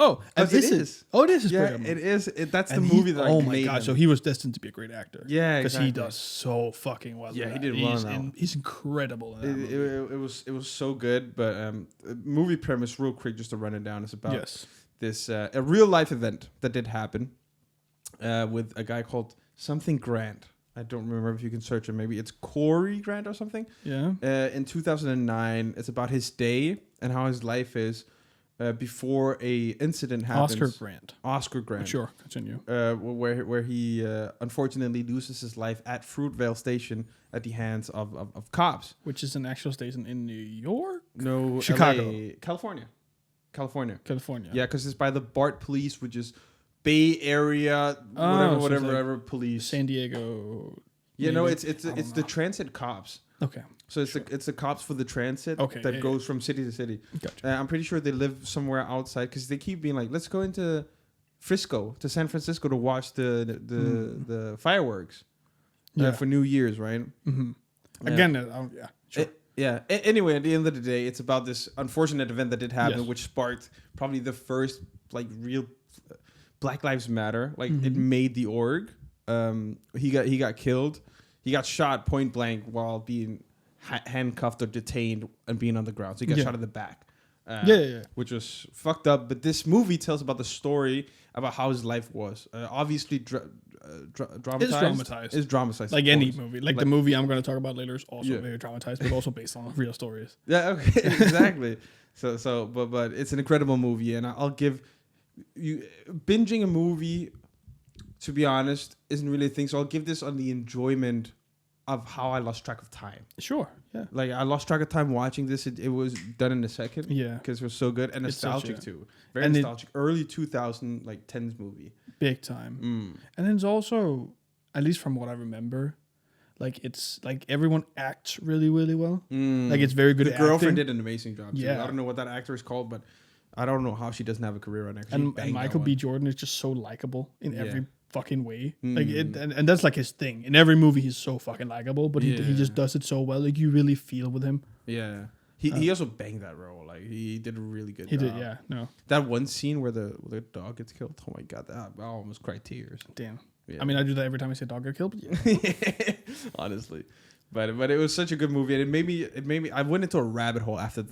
Oh, and Because this it is. is. Oh, this is. Yeah, Breakout it Movie. is. That's And the he- movie that. Oh I my made god! him. So he was destined to be a great actor. Yeah, because he exactly. does so fucking well. Yeah, in he that. did He's well in that. he's incredible. In that movie. It was so good, but movie premise real quick just to run it down. It's about Yes. this a real life event that did happen with a guy called something Grant. I don't remember if you can search it. Maybe it's Corey Grant or something. Yeah. In 2009, it's about his day and how his life is before a incident happens. Oscar Grant. Sure. Continue. Where he unfortunately loses his life at Fruitvale Station at the hands of cops. Which is an actual station in New York, No, Chicago. LA, California. California. Yeah, because it's by the BART police, which is Bay Area, Oh, so it's like whatever police. San Diego. Yeah, no, maybe? it's the transit cops. Okay. So it's the cops for the transit Okay, that yeah, goes from city to city. Gotcha. I'm pretty sure they live somewhere outside because they keep being like, let's go into Frisco to San Francisco to watch the fireworks Yeah. for New Year's, right? Mm-hmm. Yeah. Again, yeah. Sure. Anyway, at the end of the day, it's about this unfortunate event that did happen, Yes. which sparked probably the first like real Black Lives Matter. Like Mm-hmm. it made the org. He got killed. He got shot point blank while being handcuffed or detained and being on the ground. So he got Yeah. shot in the back. Yeah. Which was fucked up. But this movie tells about the story about how his life was. Obviously, dramatized. dramatized. It's dramatized. Like of any course. movie. Like the movie I'm going to talk about later is also Yeah. very dramatized, but also based on real stories. Yeah, okay, exactly. But it's an incredible movie, and I'll give you binging a movie. To be honest, isn't really a thing. So I'll give this on the enjoyment of how I lost track of time. Sure. Yeah. Like I lost track of time watching this. It was done in a second. Yeah. because it was so good and It's such nostalgic a- too. Very and nostalgic. Early 2000 like 10s movie. Big time. And then it's also, at least from what I remember, like it's like everyone acts really, really well. Like it's very good The at girlfriend acting. did an amazing job. Too. Yeah. I don't know what that actor is called, but I don't know how she doesn't have a career right now. 'Cause she And banged that Michael B. one. Jordan is just so likable in Yeah. every fucking way. Like it, and that's like his thing. In every movie, he's so fucking likable, but he Yeah. just does it so well. Like you really feel with him. Yeah. He also banged that role. Like he did a really good He job. did, yeah. No, That one scene where the dog gets killed. Oh my god, that I almost cried tears. damn. Yeah. I mean, I do that every time I see a dog get killed. But yeah. Honestly. But it was such a good movie, and it made me I went into a rabbit hole after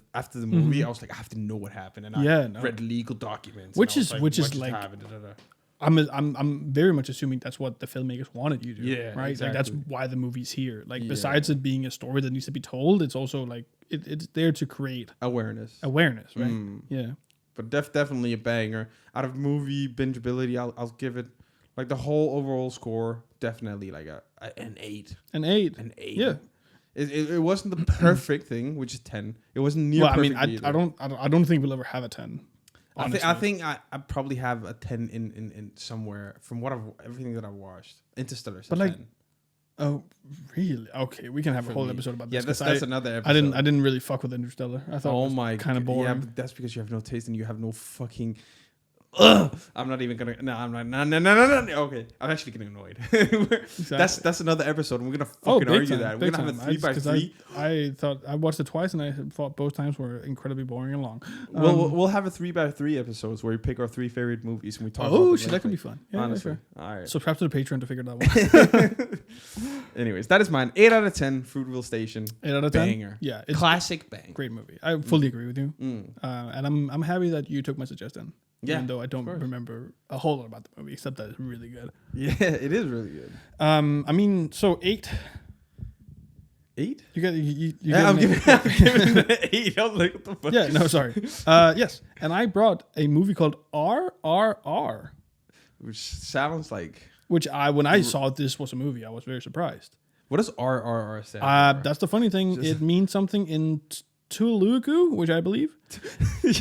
the movie. I was like, I have to know what happened, and Yeah, I no. read legal documents, Which and I is- was which is what just like- happened, da, da, da. I'm very much assuming that's what the filmmakers wanted you to do. Yeah, right. exactly. Like that's why the movie's here. Like besides it being a story that needs to be told, it's also like it's there to create awareness. Right. Yeah. But definitely a banger. Out of movie bingeability, I'll give it like the whole overall score. Definitely like an 8. An 8. An 8. Yeah. It wasn't the perfect thing, which is 10. It wasn't near perfect. I don't think we'll ever have a 10. I think I probably have a 10 in somewhere from everything that I've watched. Interstellar's but a like, 10. Oh, really? Okay, we can have a whole me. episode about Yeah, this. that's another episode. I didn't really fuck with Interstellar. I thought it was kind of boring. Yeah, but that's because you have no taste and you have no fucking. I'm not even gonna. No, I'm not. No. Okay, I'm actually getting annoyed. That's another episode. And we're gonna fucking argue that. We're gonna have a 3x3. I thought I watched it twice and I thought both times were incredibly boring and long. We'll have a 3x3 episodes where we pick our 3 favorite movies and we talk. Oh, about shit, that could be fun. Yeah, honestly, sure. all right. Subscribe to the Patreon to figure that one. Anyways, that is mine. 8 out of 10. Fruitville Station. 8 out of 10. Banger. Yeah, it's classic bang. Great movie. I fully agree with you. And I'm happy that you took my suggestion. Yeah, even though I don't remember a whole lot about the movie, except that it's really good. Yeah, it is really good. I mean, so 8. 8? You get I'm giving it 8. I was like, what the fuck? Yeah, no, sorry. Yes, and I brought a movie called RRR, which sounds like. Which when I saw this was a movie, I was very surprised. What does RRR stand for? That's the funny thing. It means something in Telugu, which I believe.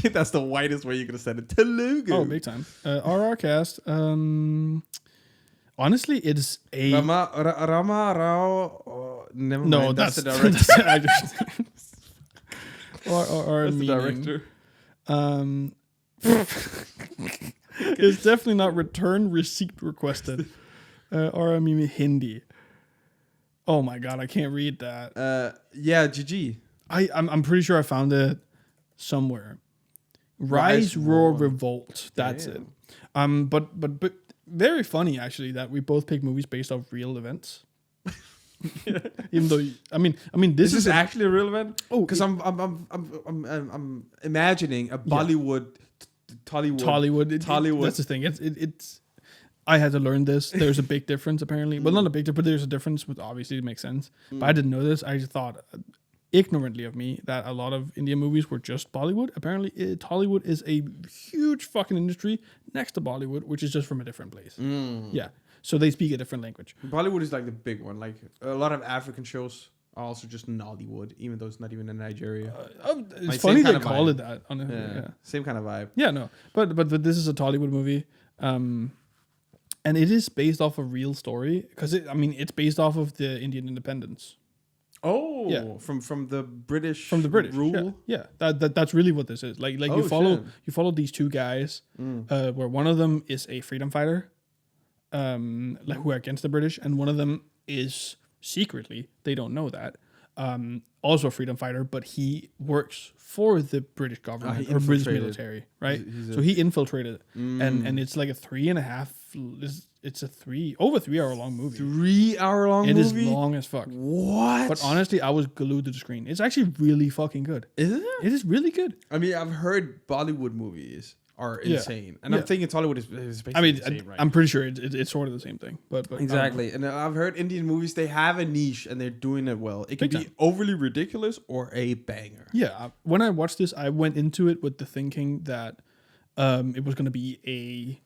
That's the whitest way you could have said it. Telugu. Oh, big time. RR cast. Honestly, it's a Rama Rao. Never no, mind. that's the director. Or That's the director. It's definitely not return receipt requested. Or I mean Hindi. Oh my god, I can't read that. Yeah, GG. I'm pretty sure I found it somewhere. Rise, Roar, Revolt. That's it. But very funny actually that we both pick movies based off real events. Even though I mean this is actually a real event. Oh, because I'm imagining a Bollywood, Tollywood. That's the thing. It's. I had to learn this. There's a big difference apparently. Well, not a big difference, but there's a difference. With obviously it makes sense. But I didn't know this. I just thought ignorantly of me that a lot of Indian movies were just Bollywood. Apparently, Tollywood is a huge fucking industry next to Bollywood, which is just from a different place. Yeah, so they speak a different language. Bollywood is like the big one. Like a lot of African shows are also just Nollywood, even though it's not even in Nigeria. It's like funny they call it that. Same kind of vibe. Yeah, no, but this is a Tollywood movie. And it is based off a real story because it's based off of the Indian independence. Oh, yeah. From the British rule. Yeah. That's really what this is. Like you follow these two guys, where one of them is a freedom fighter, like who are against the British, and one of them is secretly, they don't know that, also a freedom fighter, but he works for the British government or British military, right? So he infiltrated, and it's like a 3.5. It's a over 3 hour long movie. 3 hour long movie? It is long as fuck. What? But honestly, I was glued to the screen. It's actually really fucking good. Is it? It is really good. I mean, I've heard Bollywood movies are insane, and I'm thinking Tollywood is basically the same, right? I'm pretty sure it's sort of the same thing. But exactly. And I've heard Indian movies, they have a niche and they're doing it well. It can be overly ridiculous or a banger. Yeah. When I watched this, I went into it with the thinking that it was going to be a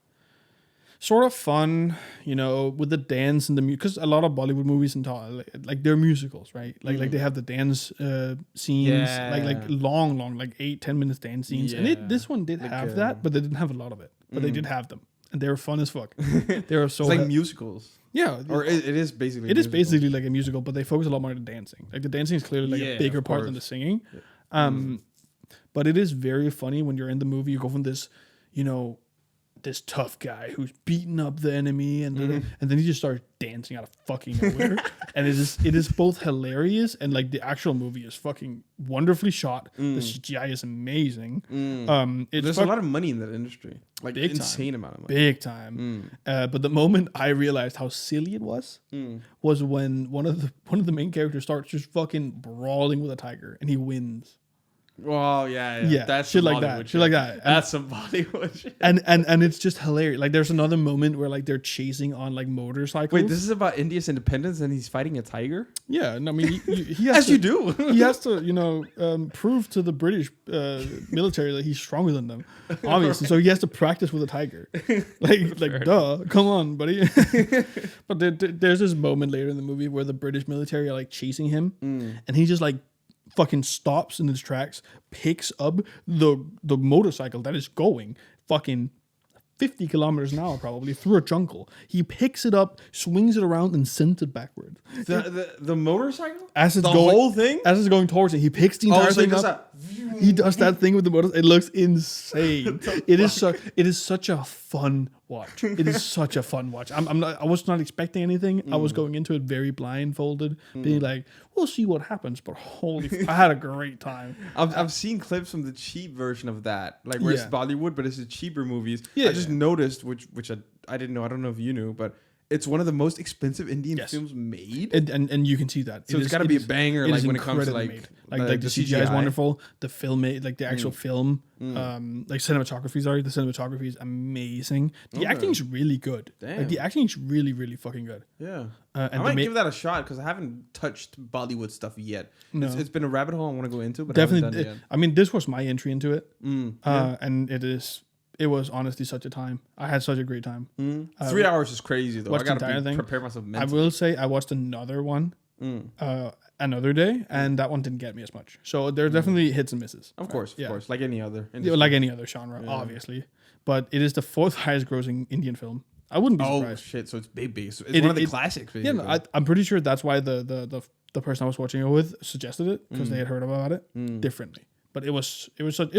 sort of fun, with the dance and the music, because a lot of Bollywood movies and like they're musicals, right? Like they have the dance scenes, like long, like 8-10 minutes dance scenes, and this one did have that, but they didn't have a lot of it, but they did have them, and they were fun as fuck. They were so it's like musicals. Yeah, or it is basically. It is basically like a musical, but they focus a lot more on the dancing. Like the dancing is clearly like a bigger part than the singing. But it is very funny when you're in the movie. You go from this, this tough guy who's beating up the enemy, and then he just starts dancing out of fucking nowhere. And it is both hilarious and like the actual movie is fucking wonderfully shot. The CGI is amazing. There's a lot of money in that industry, like insane amount of money, big time. But the moment I realized how silly it was when one of the main characters starts just fucking brawling with a tiger and he wins. Oh Yeah, that's shit some like Bollywood that. Shit like that. That's some Bollywood shit. And it's just hilarious. Like there's another moment where like they're chasing on like motorcycles. Wait, this is about India's independence, and he's fighting a tiger. Yeah, no, I mean he has As to, you do. he has to prove to the British military that he's stronger than them, obviously. So he has to practice with a tiger. Like duh, come on, buddy. But there's this moment later in the movie where the British military are like chasing him, and he just like fucking stops in his tracks, picks up the motorcycle that is going fucking 50 kilometers an hour probably through a jungle. He picks it up, swings it around, and sends it backwards. The motorcycle? As it's the going, whole thing? As it's going towards it, he picks the entire so he thing does up. He does that thing with the motorcycle. It looks insane. It is such a fun watch. It is such a fun watch. I was not expecting anything. I was going into it very blindfolded, being like, we'll see what happens. But I had a great time. I've seen clips from the cheap version of that, like where it's Yeah. Bollywood, but it's the cheaper movies. Yeah, I just noticed, which I didn't know. I don't know if you knew, but it's one of the most expensive Indian Yes. films made. And you can see that. So it's got to be a banger, like when it comes to incredibly like made. Like the CGI is CGI. wonderful. The film, like the actual film, like cinematography. Sorry, the cinematography is amazing. The acting is really good. Damn. Like the acting is really, really fucking good. Yeah, And I the might ma- give that a shot because I haven't touched Bollywood stuff yet. No. It's been a rabbit hole I want to go into, but I haven't Definitely. done it yet. I mean, this was my entry into it, and it was honestly such a time. I had such a great time. 3 hours is crazy though. I watched the entire gotta thing. prepare myself I mentally. will say I watched another one another day, and that one didn't get me as much. So there are definitely hits and misses. Of course, Yeah. like any other. Yeah, industry. like any other genre, obviously. But it is the fourth highest grossing Indian film. I wouldn't be Oh surprised. shit! So it's big. So it's one of the classics. Yeah, no, I'm pretty sure that's why the person I was watching it with suggested it because they had heard about it differently. But it was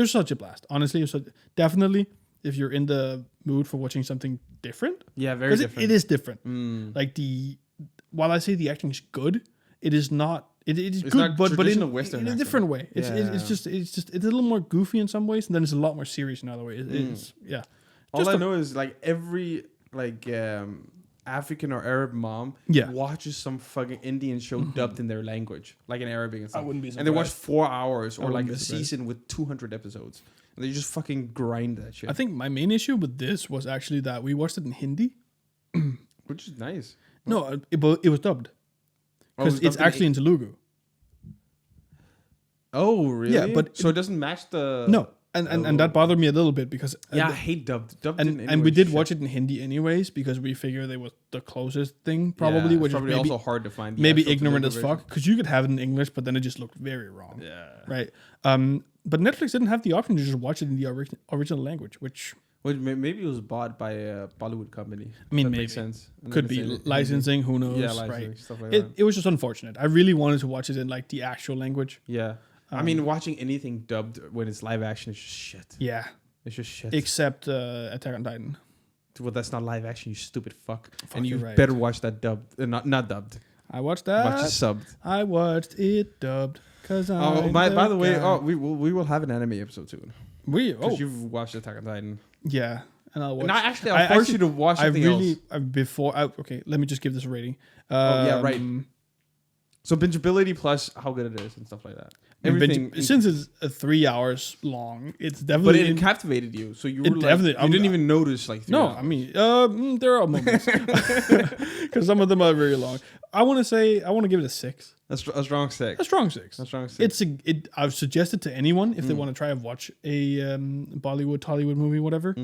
such a blast. Honestly, definitely if you're in the mood for watching something different. Yeah, very 'Cause different. It is different. Like while I say the acting is good, it is not. It is good, not but in, traditional Western in a acting. different way. It's a little more goofy in some ways, and then it's a lot more serious in other ways. It's All I know is like every African or Arab mom watches some fucking Indian show dubbed in their language, like in Arabic and stuff. I wouldn't be And they watch surprised. 4 hours or like wouldn't a be surprised. season with 200 episodes. And they just fucking grind that shit. I think my main issue with this was actually that we watched it in Hindi. Which is nice. No, it was dubbed because it's actually in Telugu. Oh, really? Yeah, but so it doesn't match the... No, and that bothered me a little bit because Yeah, I hate dubbed. Dubbed in and we English, did shit. watch it in Hindi anyways because we figured it was the closest thing probably, Yeah, which it's is probably maybe also hard to find. the maybe actual ignorant Telugu as version. fuck because you could have it in English, but then it just looked very wrong. Yeah. Right. But Netflix didn't have the option to just watch it in the original language, which Well, maybe it was bought by a Bollywood company. I mean, That maybe makes sense. And could then be it's in licensing. Who knows? Yeah, right. licensing, stuff like It was just unfortunate. I really wanted to watch it in like the actual language. Yeah. I mean, watching anything dubbed when it's live action is just shit. Yeah. It's just shit. Except Attack on Titan. Well, that's not live action, you stupid fuck. And Fuck, you you're right. better watch that dubbed. Not dubbed. I watched that. Watch it subbed. I watched it dubbed because By the way, we will have an anime episode soon. Because oh you've watched Attack on Titan. yeah, and I'll watch. No, actually, I'll force you to watch something else. Okay, let me just give this a rating. Yeah, right. So bingeability plus how good it is and stuff like that. Since it's 3 hours long, it's but definitely. it captivated you, so you It were like, definitely- you didn't even notice like 3 no, hours. I mean, there are moments because some of them are very long. I want to give it a 6. a strong 6. A strong 6. A strong 6. I've suggested to anyone if they want to try and watch a Bollywood, Tollywood movie, whatever.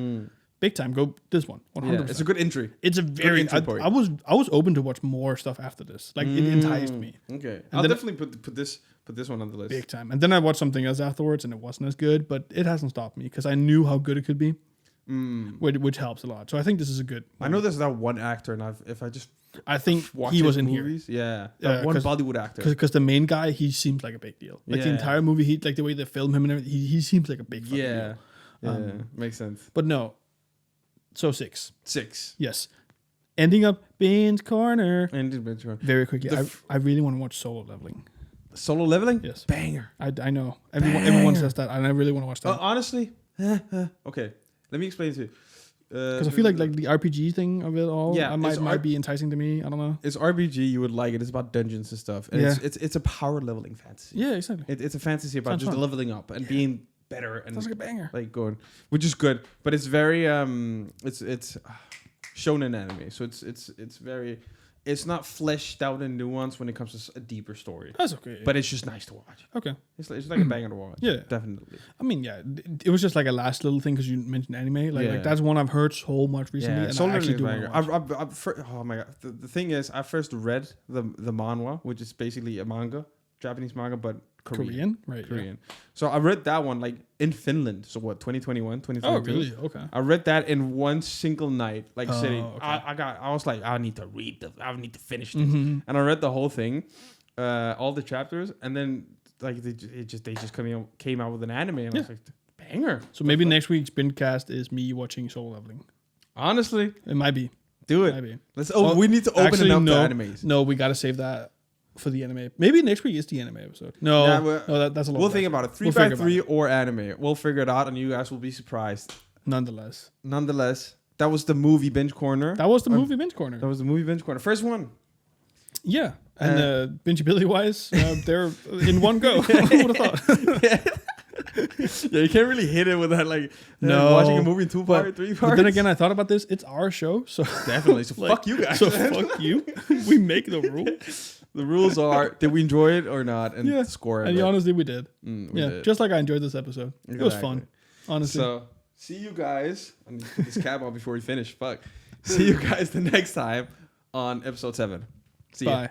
Big time, go this one. 100%. Yeah, it's a good entry. It's a very. entry point. I was open to watch more stuff after this. Like it enticed me Okay, I'll then- definitely put this one on the list. big time. And then I watched something else afterwards, and it wasn't as good, but it hasn't stopped me because I knew how good it could be, which helps a lot. So I think this is a good. I know there's that one actor, and I think watch he was his in here movies, yeah, that one 'cause- Bollywood actor. because the main guy he seems like a big deal. Like the Yeah. entire movie, like the way they film him and everything, he seems like a big fucking Yeah, deal. makes sense. But no, so 6. 6. Yes, ending up Bean's corner. And Adventure. Very quickly, I really want to watch Solo Leveling. Solo Leveling. Yes. Banger. I know everyone says that, and I really want to watch that. Honestly, okay. Let me explain to you. Because I feel like the RPG thing of it all, Yeah, might be enticing to me. I don't know. It's RPG. You would like it. It's about dungeons and stuff. And Yeah. it's a power leveling fantasy. Yeah, exactly. It's a fantasy about Sounds just fun. leveling up and being better and Sounds like a banger. like going, which is good. But it's very it's shonen anime. So it's very. It's not fleshed out and nuanced when it comes to a deeper story. That's okay. But it's just nice to watch. Okay. It's like a banger to watch. Yeah. Definitely. I mean, yeah, it was just like a last little thing because you mentioned anime. Like that's one I've heard so much recently, and I actually do want to watch. Oh my god! The thing is, I first read the manhwa, which is basically a manga, Japanese manga, but Korean. Right? Korean. So I read that one like in Finland. So what? 2021, 2022. Oh, really? Okay. I read that in one single night, like sitting. Okay. I was like, I need to finish this, and I read the whole thing, all the chapters, and then like they just came out with an anime, and I was like, banger. So maybe next week's BingeCast is me watching Soul Leveling. Honestly, It might be. do it. Maybe. Let's. We need to open Actually, it up no, to animes. No, we got to save that for the anime. Maybe next week is the anime episode. No, that's a lot. We'll think about it. 3x3 or anime. We'll figure it out, and you guys will be surprised. Nonetheless, that was the movie binge corner. that was the movie binge corner. That was the movie binge corner. First one. Yeah, and bingeability wise, they're in one go. Who would have thought? Yeah, you can't really hit it with that, like No, watching a movie in 3 parts. But then again, I thought about this. It's our show, so Definitely. So like, fuck you guys. So fuck you. We make the rules. The rules are: did we enjoy it or not? And score it. And honestly, we did. We Yeah, did. just like I enjoyed this episode. It was Exactly. fun. Honestly. So see you guys. I need to put this cap on before we finish. Fuck. See you guys the next time on episode 7. See ya. Bye.